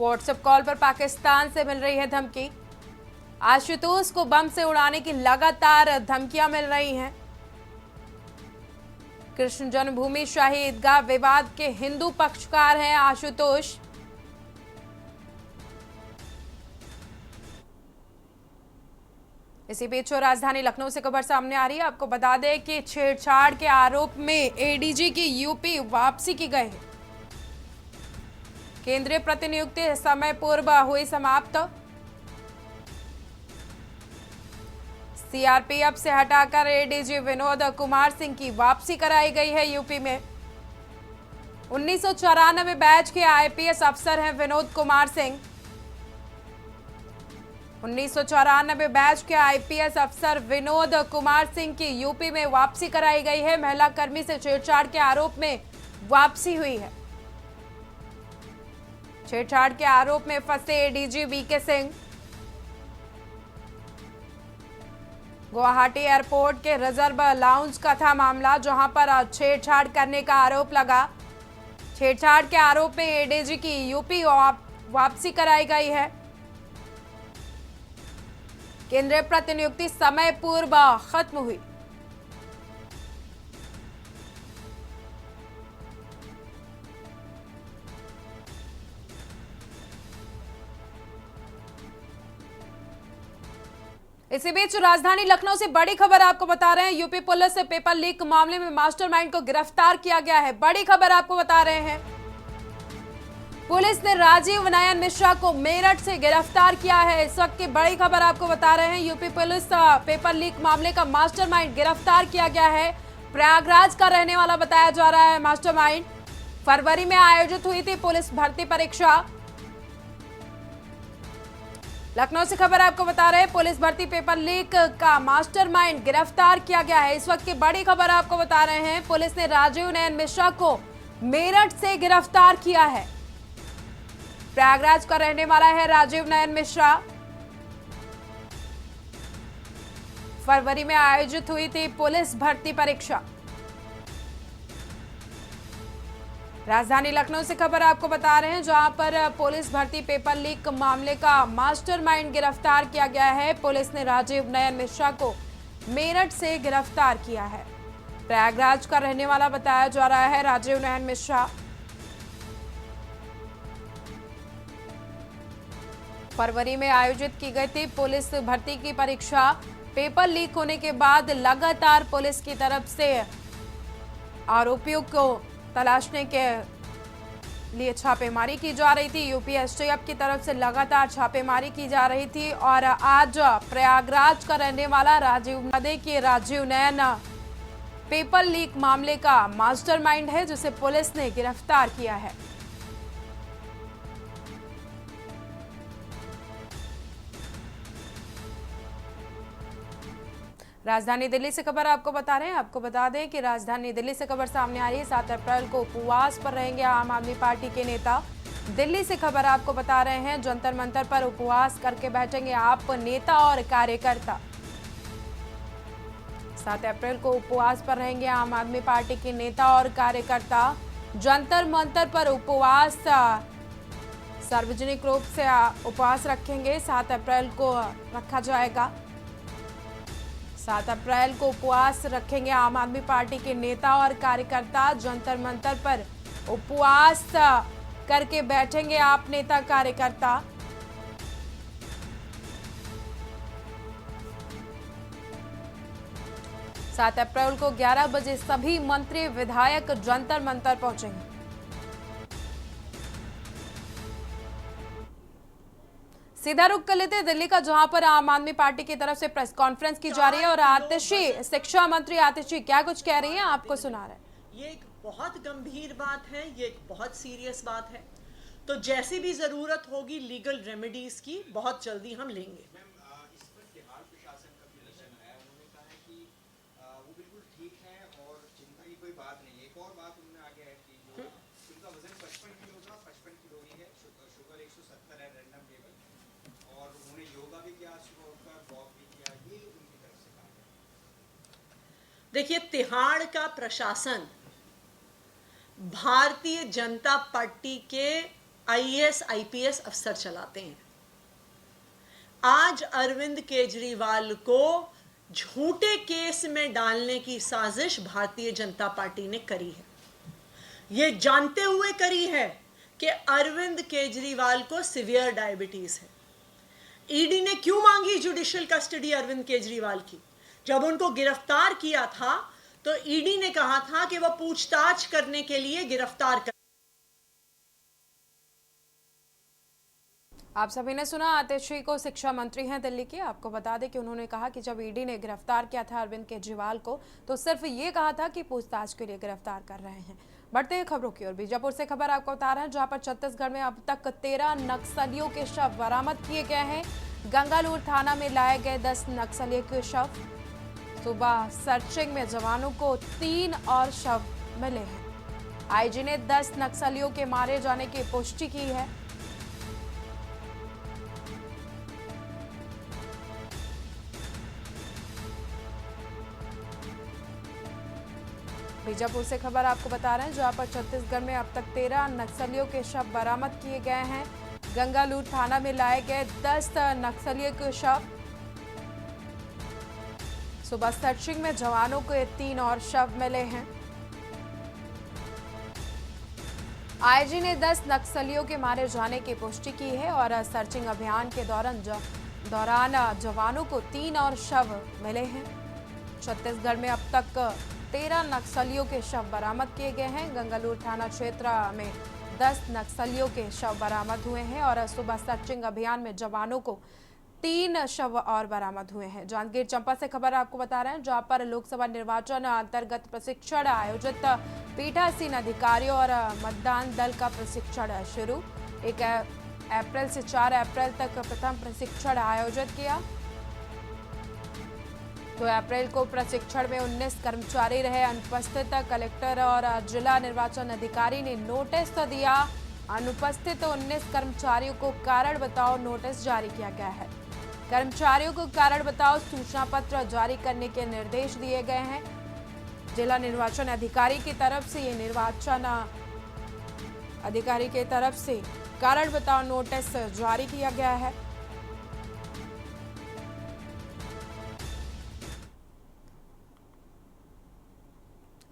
व्हाट्सएप कॉल पर पाकिस्तान से मिल रही है धमकी। आशुतोष को बम से उड़ाने की लगातार धमकियां मिल रही हैं। कृष्ण जन्मभूमि शाही ईदगाह विवाद के हिंदू पक्षकार हैं आशुतोष। इसी बीच राजधानी लखनऊ से खबर सामने आ रही है। आपको बता दें कि छेड़छाड़ के आरोप में ADG की यूपी वापसी की गई है। केंद्रीय प्रतिनियुक्ति समय पूर्व हुई समाप्त। CRPF से हटाकर ADG विनोद कुमार सिंह की वापसी कराई गई है यूपी में। 1994 बैच के IPS अफसर हैं विनोद कुमार सिंह। 1994 बैच के IPS अफसर विनोद कुमार सिंह की यूपी में वापसी कराई गई है। महिला कर्मी से छेड़छाड़ के आरोप में वापसी हुई है। छेड़छाड़ के आरोप में फंसे ADG VK Singh, Guwahati airport के रिजर्व लाउंज का था मामला, जहां पर छेड़छाड़ करने का आरोप लगा। छेड़छाड़ के आरोप में एडीजी की यूपी वापसी कराई गई है। केंद्रीय प्रतिनियुक्ति समय पूर्व खत्म हुई। इसी बीच राजधानी लखनऊ से बड़ी खबर आपको बता रहे हैं। यूपी पुलिस से पेपर लीक मामले में मास्टरमाइंड को गिरफ्तार किया गया है। बड़ी खबर आपको बता रहे हैं, पुलिस ने राजीव नयन मिश्रा को मेरठ से गिरफ्तार किया है। इस वक्त की बड़ी खबर आपको बता रहे हैं, यूपी पुलिस पेपर लीक मामले का मास्टरमाइंड गिरफ्तार किया गया है। प्रयागराज का रहने वाला बताया जा रहा है मास्टरमाइंड। फरवरी में आयोजित हुई थी पुलिस भर्ती परीक्षा। लखनऊ से खबर आपको बता रहे हैं, पुलिस भर्ती पेपर लीक का मास्टरमाइंड गिरफ्तार किया गया है। इस वक्त की बड़ी खबर आपको बता रहे हैं, पुलिस ने राजीव नयन मिश्रा को मेरठ से गिरफ्तार किया है। प्रयागराज का रहने वाला है राजीव नयन मिश्रा। फरवरी में आयोजित हुई थी पुलिस भर्ती परीक्षा। राजधानी लखनऊ से खबर आपको बता रहे हैं, जहां पर पुलिस भर्ती पेपर लीक मामले का मास्टरमाइंड गिरफ्तार किया गया है। पुलिस ने राजीव नयन मिश्रा को मेरठ से गिरफ्तार किया है। प्रयागराज का रहने वाला बताया जा रहा है राजीव नयन मिश्रा। फरवरी में आयोजित की गई थी पुलिस भर्ती की परीक्षा। पेपर लीक होने के बाद लगातार पुलिस की तरफ से आरोपियों को तलाशने के लिए छापेमारी की जा रही थी। यूपी एसटीएफ की तरफ से लगातार छापेमारी की जा रही थी और आज प्रयागराज का रहने वाला राजीव नयन पेपर लीक मामले का मास्टरमाइंड है, जिसे पुलिस ने गिरफ्तार किया है। राजधानी दिल्ली से खबर आपको बता रहे हैं, आपको बता दें कि राजधानी दिल्ली से खबर सामने आ रही है। 7 अप्रैल को उपवास पर रहेंगे आम आदमी पार्टी के नेता। दिल्ली से खबर आपको बता रहे हैं, जंतर मंतर पर उपवास करके बैठेंगे आप नेता और कार्यकर्ता। 7 अप्रैल को उपवास पर रहेंगे आम आदमी पार्टी के नेता और कार्यकर्ता। जंतर मंतर पर उपवास सार्वजनिक रूप से उपवास रखेंगे। 7 अप्रैल को रखा जाएगा। 7 अप्रैल को उपवास रखेंगे आम आदमी पार्टी के नेता और कार्यकर्ता। जंतर मंतर पर उपवास करके बैठेंगे आप नेता कार्यकर्ता। सात अप्रैल को 11 बजे सभी मंत्री विधायक जंतर मंतर पहुंचेंगे। सीधा रुख कर लेते हैं दिल्ली का, जहां पर आम आदमी पार्टी की तरफ से प्रेस कॉन्फ्रेंस की जा रही है और आतिशी शिक्षा मंत्री आतिशी क्या कुछ कह रही हैं, आपको सुना रहे हैं।
ये एक बहुत गंभीर बात है, ये एक बहुत सीरियस बात है। तो जैसी भी जरूरत होगी लीगल रेमेडीज की बहुत जल्दी हम लेंगे। देखिए, तिहाड़ का प्रशासन भारतीय जनता पार्टी के आईएएस आईपीएस अफसर चलाते हैं। आज अरविंद केजरीवाल को झूठे केस में डालने की साजिश भारतीय जनता पार्टी ने करी है। ये जानते हुए करी है कि अरविंद केजरीवाल को सीवियर डायबिटीज है। ईडी ने क्यों मांगी जुडिशियल कस्टडी अरविंद केजरीवाल की? जब उनको गिरफ्तार किया था तो ईडी ने कहा था कि वह पूछताछ करने के लिए गिरफ्तार कर।
आप सभी ने सुना आतिशी को, शिक्षा मंत्री हैं दिल्ली के। आपको बता दें कि उन्होंने कहा कि जब ईडी ने गिरफ्तार किया था अरविंद केजरीवाल को तो सिर्फ ये कहा था कि पूछताछ के लिए गिरफ्तार कर रहे हैं। बढ़ते हैं खबरों की ओर। बीजापुर से खबर आपको बता रहे हैं, जहां पर छत्तीसगढ़ में अब तक 13 नक्सलियों के शव बरामद किए गए हैं। गंगालूर थाना में लाए गए 10 नक्सलियों के शव। सुबह सर्चिंग में जवानों को 3 और शव मिले हैं। आईजी ने 10 नक्सलियों के मारे जाने की पुष्टि की है। बीजापुर से खबर आपको बता रहे हैं, जहां पर छत्तीसगढ़ में अब तक 13 नक्सलियों के शव बरामद किए गए हैं। गंगालूर थाना में लाए गए 10 नक्सलियों के शव। सुबह सर्चिंग में जवानों को 3 और शव मिले हैं। आईजी ने 10 नक्सलियों के मारे जाने की पुष्टि की है और सर्चिंग अभियान के दौरान जवानों को 3 और शव मिले हैं। छत्तीसगढ़ में अब तक 13 नक्सलियों के शव बरामद किए गए हैं। गंगालूर थाना क्षेत्र में 10 नक्सलियों के शव बरामद हुए हैं और सुबह सर्चिंग अभियान में जवानों को 3 शव और बरामद हुए हैं। जांजगीर चांपा से खबर आपको बता रहे हैं, जहां पर लोकसभा निर्वाचन अंतर्गत प्रशिक्षण आयोजित पीठासीन अधिकारियों और मतदान दल का प्रशिक्षण शुरू। 1 अप्रैल से 4 अप्रैल तक प्रथम प्रशिक्षण आयोजित किया। 2 अप्रैल को प्रशिक्षण में 19 कर्मचारी रहे अनुपस्थित। कलेक्टर और जिला निर्वाचन अधिकारी ने नोटिस दिया। अनुपस्थित 19 कर्मचारियों को कारण बताओ नोटिस जारी किया गया है। कर्मचारियों को कारण बताओ सूचना पत्र जारी करने के निर्देश दिए गए हैं। जिला निर्वाचन अधिकारी की तरफ से कारण बताओ नोटिस जारी किया गया है।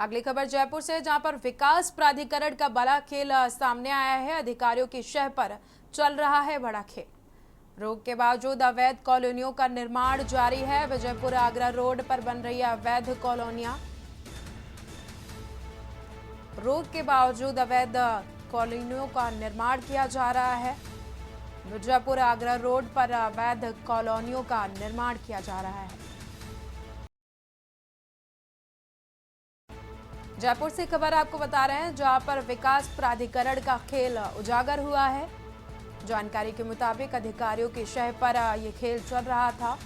अगली खबर जयपुर से, जहां पर विकास प्राधिकरण का बड़ा खेल सामने आया है। अधिकारियों की शह पर चल रहा है बड़ा खेल। रोक के बावजूद अवैध कॉलोनियों का निर्माण जारी है। विजयपुर आगरा रोड पर बन रही है अवैध कॉलोनियां। रोक के बावजूद अवैध कॉलोनियों का निर्माण किया जा रहा है। विजयपुर आगरा रोड पर अवैध कॉलोनियों का निर्माण किया जा रहा है। जयपुर से खबर आपको बता रहे हैं, जहां पर विकास प्राधिकरण का खेल उजागर हुआ है। जानकारी के मुताबिक अधिकारियों की शह पर यह खेल चल रहा था।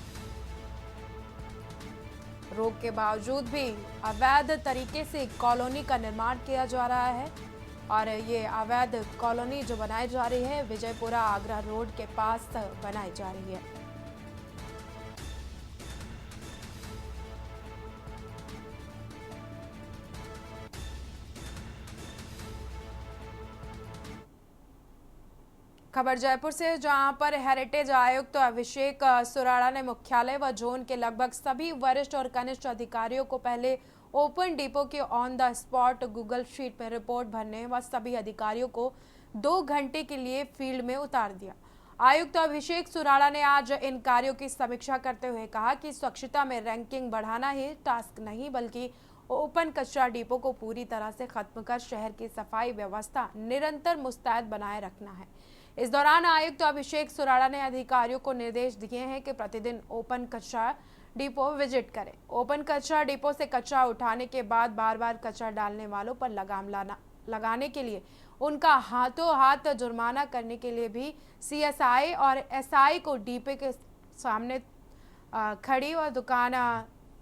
रोक के बावजूद भी अवैध तरीके से कॉलोनी का निर्माण किया जा रहा है और ये अवैध कॉलोनी जो बनाई जा रही है विजयपुरा आगरा रोड के पास बनाई जा रही है। खबर जयपुर से, जहां पर हेरिटेज आयुक्त अभिषेक सुराड़ा ने मुख्यालय व जोन के लगभग सभी वरिष्ठ और कनिष्ठ अधिकारियों को पहले ओपन डिपो के on the spot Google sheet में रिपोर्ट भरने व सभी अधिकारियों को 2 घंटे के लिए फील्ड में उतार दिया। आयुक्त अभिषेक सुराड़ा ने आज इन कार्यों की समीक्षा करते हुए कहा कि स्वच्छता में रैंकिंग बढ़ाना ही टास्क नहीं, बल्कि ओपन कचरा डिपो को पूरी तरह से खत्म कर शहर की सफाई व्यवस्था निरंतर मुस्तैद बनाए रखना है। इस दौरान आयुक्त अभिषेक सुराड़ा ने अधिकारियों को निर्देश दिए हैं कि प्रतिदिन ओपन कचरा डिपो विजिट करें। ओपन कचरा डिपो से कचरा उठाने के बाद बार बार कचरा डालने वालों पर लगाम लगाने के लिए उनका हाथों हाथ जुर्माना करने के लिए भी सीएसआई और एसआई को डिपो के सामने खड़ी और दुकान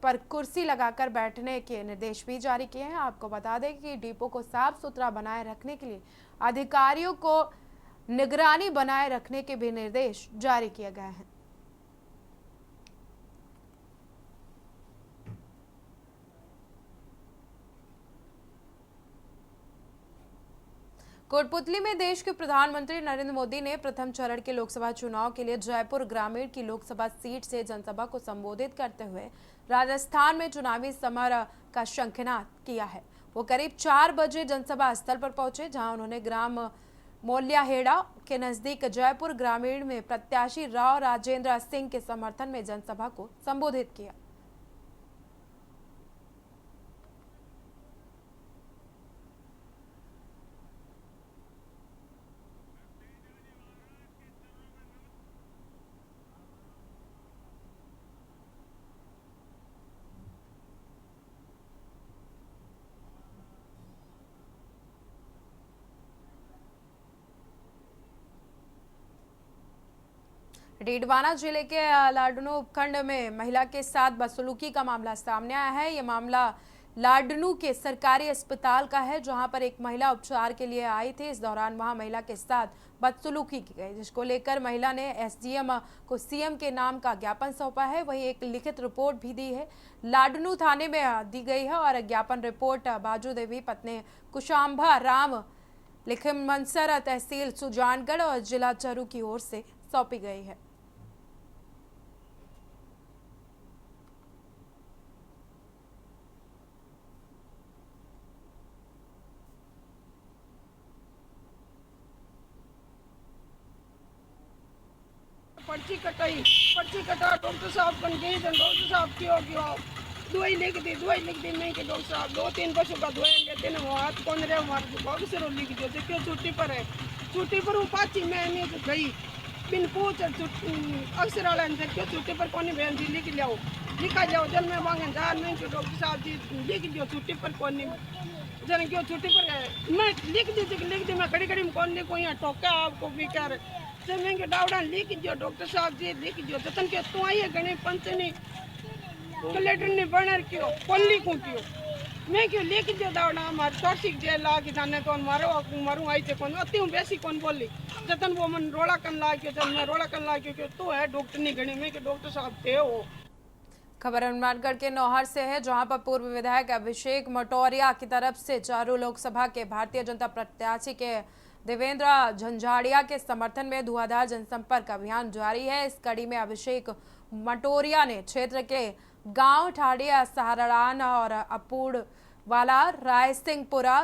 पर कुर्सी लगाकर बैठने के निर्देश भी जारी किए हैं। आपको बता दें कि डिपो को साफ सुथरा बनाए रखने के लिए अधिकारियों को निगरानी बनाए रखने के भी निर्देश जारी किए गए हैं। कोटपुतली में देश के प्रधानमंत्री नरेंद्र मोदी ने प्रथम चरण के लोकसभा चुनाव के लिए जयपुर ग्रामीण की लोकसभा सीट से जनसभा को संबोधित करते हुए राजस्थान में चुनावी समर का शंखनाद किया है। वो करीब 4 बजे जनसभा स्थल पर पहुंचे, जहां उन्होंने ग्राम मोल्याहेड़ा के नजदीक जयपुर ग्रामीण में प्रत्याशी राव राजेंद्र सिंह के समर्थन में जनसभा को संबोधित किया। डीडवाना जिले के लाडनो उपखंड में महिला के साथ बदसलूकी का मामला सामने आया है। यह मामला लाडनू के सरकारी अस्पताल का है, जहां पर एक महिला उपचार के लिए आई थी। इस दौरान वहां महिला के साथ बदसलूकी की गई, जिसको लेकर महिला ने एसडीएम को सीएम के नाम का ज्ञापन सौंपा है। वहीं एक लिखित रिपोर्ट भी दी है, लाडनू थाने में दी गई है और ज्ञापन रिपोर्ट बाजू देवी पत्नी कुशांभा राम लिखमनसर तहसील सुजानगढ़ और जिला चरू की ओर से सौंपी गई है।
पर्ची कटा डॉक्टर साहब बन गए। डॉक्टर साहब क्यों दवाई लिख दी नहीं कि डॉक्टर साहब 2-3 बसों का दवाई लेते ना, वो हाथ कौन रहे हमारे बहुत से लिख दो क्यों छुट्टी पर है। छुट्टी पर हूँ पाची मैं नहीं तो गई बिन पूछ अक्सर वाला अंदर क्यों छुट्टी पर कौन बहन जी लिख लिया लिखा जाओ जन में मांगे जा नहीं तो डॉक्टर साहब जी लिख दो छुट्टी पर कौन जन क्यों छुट्टी पर है। मैं लिख दी मैं खड़ी में कौन लिखूँ यहाँ टोका आपको भी कर के डावड़ा लिख दो डॉक्टर साहब जी लिख दो जतन के तू आई है गणे पंच ने कलेक्टर ने बनर क्यों कौन लिखूं क्यों मैं क्यों लिख दो दावड़ा हमारे टॉक्सिक जेल ला के जाने कौन मारू आई थे कौन अति हूँ बेसी कौन बोली जतन वो मन रोड़ा कर ला के जब मैं रोड़ा कर ला के तू है डॉक्टर नहीं गणे मैं के डॉक्टर साहब थे हो।
खबर हनुमानगढ़ के नौहर से है, जहां पर पूर्व विधायक अभिषेक मटौरिया की तरफ से चारू लोकसभा के भारतीय जनता प्रत्याशी के देवेंद्र झंझाड़िया के समर्थन में धुआंधार जनसंपर्क अभियान जारी है। इस कड़ी में अभिषेक मटौरिया ने क्षेत्र के गांव ठाड़िया सहारान और अपूड़वाला रायसिंहपुरा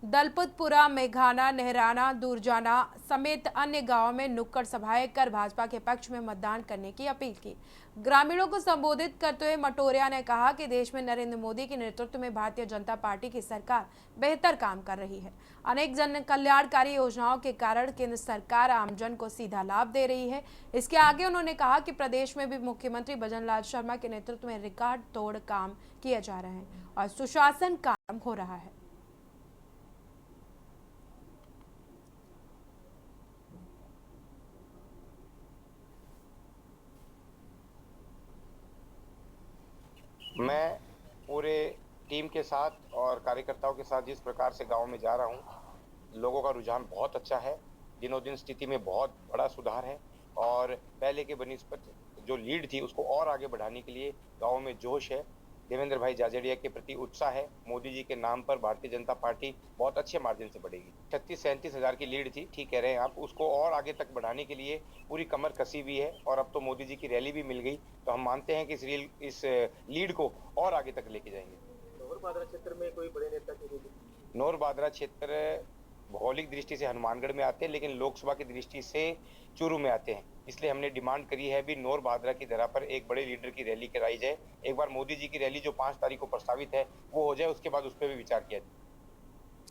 दलपतपुरा मेघाना नेहराना दूरजाना समेत अन्य गांवों में नुक्कड़ सभाएं कर भाजपा के पक्ष में मतदान करने की अपील की। ग्रामीणों को संबोधित करते हुए मटौरिया ने कहा कि देश में नरेंद्र मोदी के नेतृत्व में भारतीय जनता पार्टी की सरकार बेहतर काम कर रही है। अनेक जन कल्याणकारी योजनाओं के कारण केंद्र सरकार आमजन को सीधा लाभ दे रही है। इसके आगे उन्होंने कहा कि प्रदेश में भी मुख्यमंत्री भजनलाल शर्मा के नेतृत्व में रिकॉर्ड तोड़ काम किए जा रहे हैं और सुशासन कायम हो रहा है।
मैं पूरे टीम के साथ और कार्यकर्ताओं के साथ जिस प्रकार से गांव में जा रहा हूं, लोगों का रुझान बहुत अच्छा है। दिनों दिन स्थिति में बहुत बड़ा सुधार है और पहले के बनिस्पत जो लीड थी उसको और आगे बढ़ाने के लिए गांव में जोश है। देवेंद्र भाई झाझड़िया के प्रति उत्साह है। मोदी जी के नाम पर भारतीय जनता पार्टी बहुत अच्छे मार्जिन से बढ़ेगी। 36-37 हजार की लीड थी, ठीक कह रहे हैं आप, उसको और आगे तक बढ़ाने के लिए पूरी कमर कसी हुई है और अब तो मोदी जी की रैली भी मिल गई, तो हम मानते हैं कि इस लीड को और आगे तक लेके जाएंगे।
नौर बादरा क्षेत्र में कोई बड़े नेता की
नौर बादरा क्षेत्र भौगोलिक दृष्टि से हनुमानगढ़ में आते हैं, लेकिन लोकसभा की दृष्टि से चूरू में आते हैं। इसलिए हमने डिमांड करी है भी नौर बादरा की धरा पर एक बड़े लीडर की रैली कराई जाए। एक बार मोदी जी की रैली जो 5 तारीख को प्रस्तावित है वो हो जाए, उसके बाद उस पर भी विचार किया जाए।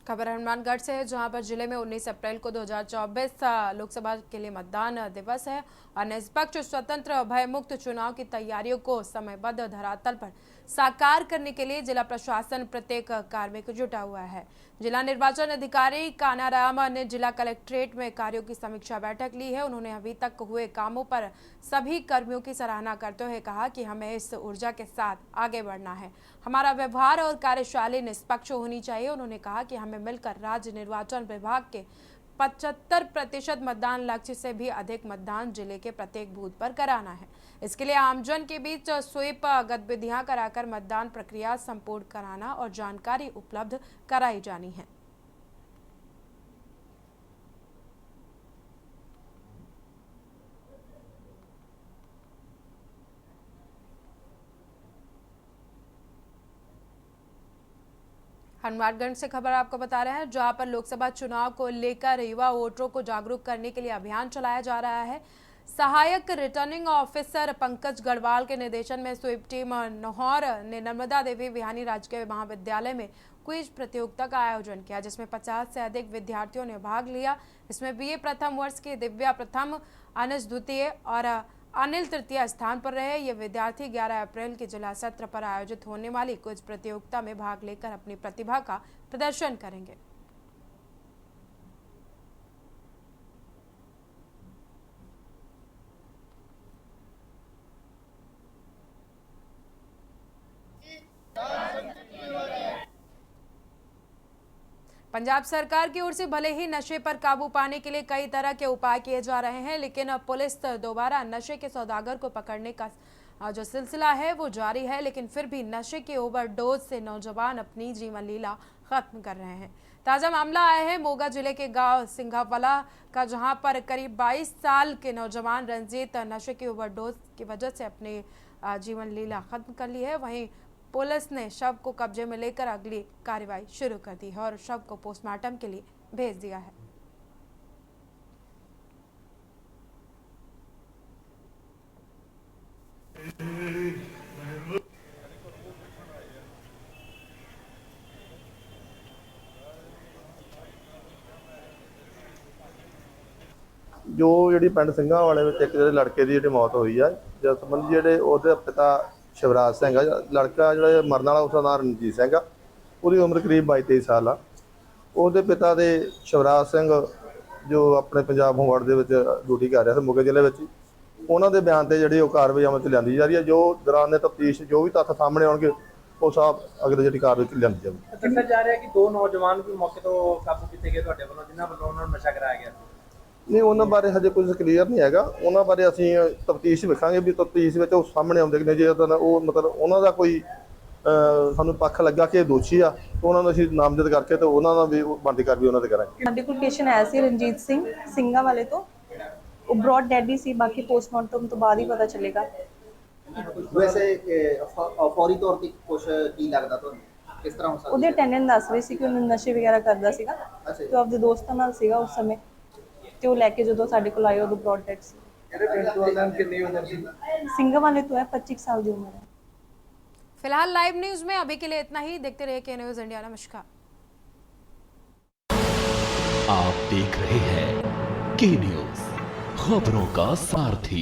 खबर हनुमानगढ़ से है, जहां पर जिले में 19 अप्रैल को 2024 लोकसभा के लिए मतदान दिवस है और निष्पक्ष स्वतंत्र भयमुक्त चुनाव की तैयारियों को समयबद्ध धरातल पर साकार करने के लिए जिला प्रशासन प्रत्येक कार्य में जुटा हुआ है। जिला निर्वाचन अधिकारी कानाराम ने जिला कलेक्ट्रेट में कार्यों की समीक्षा बैठक ली है। उन्होंने अभी तक हुए कामों पर सभी कर्मियों की सराहना करते हुए कहा कि हमें इस ऊर्जा के साथ आगे बढ़ना है। हमारा व्यवहार और कार्यशैली निष्पक्ष होनी चाहिए। उन्होंने कहा कि हमें मिलकर राज्य निर्वाचन विभाग के 75% मतदान लक्ष्य से भी अधिक मतदान जिले के प्रत्येक बूथ पर कराना है। इसके लिए आमजन के बीच स्वीप गतिविधियां कराकर मतदान प्रक्रिया संपूर्ण कराना और जानकारी उपलब्ध कराई जानी है। हनुमानगढ़ से खबर आपको बता रहे हैं, जहां पर लोकसभा चुनाव को लेकर युवा वोटरों को जागरूक करने के लिए अभियान चलाया जा रहा है। सहायक रिटर्निंग ऑफिसर पंकज गढ़वाल के निर्देशन में स्वीप टीम नौहर ने नर्मदा देवी विहानी राजकीय महाविद्यालय में क्विज प्रतियोगिता का आयोजन किया, जिसमें 50 से अधिक विद्यार्थियों ने भाग लिया। इसमें बीए प्रथम वर्ष की दिव्या प्रथम, अनिश द्वितीय और अनिल तृतीय स्थान पर रहे। ये विद्यार्थी 11 अप्रैल के जिला सत्र पर आयोजित होने वाली क्विज प्रतियोगिता में भाग लेकर अपनी प्रतिभा का प्रदर्शन करेंगे। पंजाब सरकार की ओर से भले ही नशे पर काबू पाने के लिए कई तरह के उपाय किए जा रहे हैं, लेकिन अब पुलिस दोबारा नशे के सौदागर को पकड़ने का जो सिलसिला है वो जारी है। लेकिन फिर भी नशे के ओवरडोज से नौजवान अपनी जीवन लीला खत्म कर रहे हैं। ताज़ा मामला आया है मोगा जिले के गांव सिंघावाला का, जहां पर करीब 22 साल के नौजवान रंजीत नशे के ओवरडोज की वजह से अपने जीवन लीला खत्म कर ली है। वहीं पुलिस ने शव को कब्जे में लेकर अगली कार्रवाई शुरू कर दी है और शव को पोस्टमार्टम के लिए भेज दिया है।
ਜੋ ਜਿਹੜੀ ਪਿੰਡ ਸਿੰਘਾਂ ਵਾਲੇ ਵਿੱਚ ਇੱਕ ਜਿਹੜੇ ਲੜਕੇ ਦੀ ਜਿਹੜੀ ਮੌਤ ਹੋਈ ਆ, ਜਿਸ ਸੰਬੰਧੀ ਜਿਹੜੇ ਉਹਦੇ ਪਿਤਾ ਸ਼ਿਵਰਾਜ ਸਿੰਘ ਆ, ਲੜਕਾ ਜਿਹੜਾ ਮਰਨ ਵਾਲਾ ਉਸਦਾ ਨਾਮ ਰਣਜੀਤ ਸਿੰਘ ਆ, ਉਹਦੀ ਉਮਰ ਕਰੀਬ 22-23 ਸਾਲ ਆ। ਉਹਦੇ ਪਿਤਾ ਦੇ ਸ਼ਿਵਰਾਜ ਸਿੰਘ ਜੋ ਆਪਣੇ ਪੰਜਾਬ ਹੋਮਗਾਰਡ ਦੇ ਵਿੱਚ ਡਿਊਟੀ ਕਰ ਰਿਹਾ ਸੀ ਮੋਗੇ ਜ਼ਿਲ੍ਹੇ ਵਿੱਚ, ਉਹਨਾਂ ਦੇ ਬਿਆਨ ਤੇ ਜਿਹੜੀ ਉਹ ਕਾਰਵਾਈ ਅਮਲ 'ਚ ਲਿਆਂਦੀ ਜਾ ਰਹੀ ਹੈ। ਜੋ ਦੌਰਾਨ ਤਫਤੀਸ਼ ਜੋ ਵੀ ਤੱਥ ਸਾਹਮਣੇ ਆਉਣਗੇ ਉਹ ਸਭ ਅਗਲੇ ਜਿਹੜੀ ਕਾਰਵਾਈ 'ਚ ਲਿਆਂਦੀ ਜਾਵੇਗੀ।
ਦੱਸਿਆ ਜਾ ਰਿਹਾ ਕਿ 2 ਨੌਜਵਾਨ ਵੀ ਮੌਕੇ ਤੋਂ ਕਾਬੂ ਕੀਤੇ ਗਏ ਤੁਹਾਡੇ ਵੱਲੋਂ, ਜਿਨ੍ਹਾਂ ਵੱਲੋਂ ਉਹਨਾਂ ਨੂੰ ਨਸ਼ਾ ਕਰਾਇਆ ਗਿਆ ਸੀ।
ਨਹੀਂ, ਉਹਨਾਂ ਬਾਰੇ ਹਜੇ ਕੁਝ ਕਲੀਅਰ ਨਹੀਂ ਹੈਗਾ। ਉਹਨਾਂ ਬਾਰੇ ਅਸੀਂ ਤਫਤੀਸ਼ ਵੇਖਾਂਗੇ ਵੀ ਤਫਤੀਸ਼ ਵਿੱਚ ਉਹ ਸਾਹਮਣੇ ਆਉਂਦੇ ਕਿ ਨਹੀਂ। ਜੇ ਉਹ ਮਤਲਬ ਉਹਨਾਂ ਦਾ ਕੋਈ ਸਾਨੂੰ ਪੱਖ ਲੱਗਾ ਕਿ ਇਹ ਦੋਸ਼ੀ ਆ ਤਾਂ ਉਹਨਾਂ ਨੂੰ ਅਸੀਂ ਨਾਮਜ਼ਦ ਕਰਕੇ ਤੇ ਉਹਨਾਂ ਦਾ ਵੀ ਬਣਦੀ ਕਾਰਵਾਈ ਉਹਨਾਂ ਤੇ ਕਰਾਂਗੇ।
ਸਾਡੇ ਕੋਲ ਪੇਸ਼ੈਂਟ ਆਇਆ ਸੀ ਰਣਜੀਤ ਸਿੰਘ ਸਿੰਘਾਂ ਵਾਲੇ ਤੋਂ, ਉਹ ਬ੍ਰੌਡ ਡੈਡ ਹੀ ਸੀ, ਬਾਕੀ ਪੋਸਟਮਾਰਟਮ ਤੋਂ ਬਾਅਦ ਹੀ ਪਤਾ ਚੱਲੇਗਾ।
ਵੈਸੇ ਫੌਰੀ ਤੌਰ ਤੇ ਕੁਝ ਕੀ ਲੱਗਦਾ ਤੁਹਾਨੂੰ, ਕਿਸ ਤਰ੍ਹਾਂ ਹੋ ਸਕਦਾ?
ਉਹਦੇ ਅਟੈਂਡੈਂਟ ਦੱਸ ਰਹੇ ਸੀ ਕਿ ਉਹਨੂੰ ਨਸ਼ੇ ਵਗੈਰਾ ਕਰਦਾ ਸੀਗਾ ਤੇ ਆਪਦੇ ਦੋਸਤਾਂ ਨਾਲ ਸੀਗਾ ਉਸ ਸਮੇਂ, ਤੇ ਉਹ ਲੈ ਕੇ ਜਦੋਂ ਸਾਡੇ ਕੋਲ ਆਏ ਉਦੋਂ ਬ੍ਰੌਡ ਡੈਡ ਸੀ।
ਇਹਦੇ ਪਿੰਡ ਤੋਂ ਆਲਮ ਕਿੰਨੀ ਉਮਰ ਸੀ?
ਸਿੰਘਾਂ ਵਾਲੇ ਤੋਂ है 25 साल की उम्र है।
फिलहाल लाइव न्यूज में अभी के लिए इतना ही। देखते रहिए के न्यूज इंडिया। नमस्कार।
आप देख रहे हैं के न्यूज, खबरों का सारथी।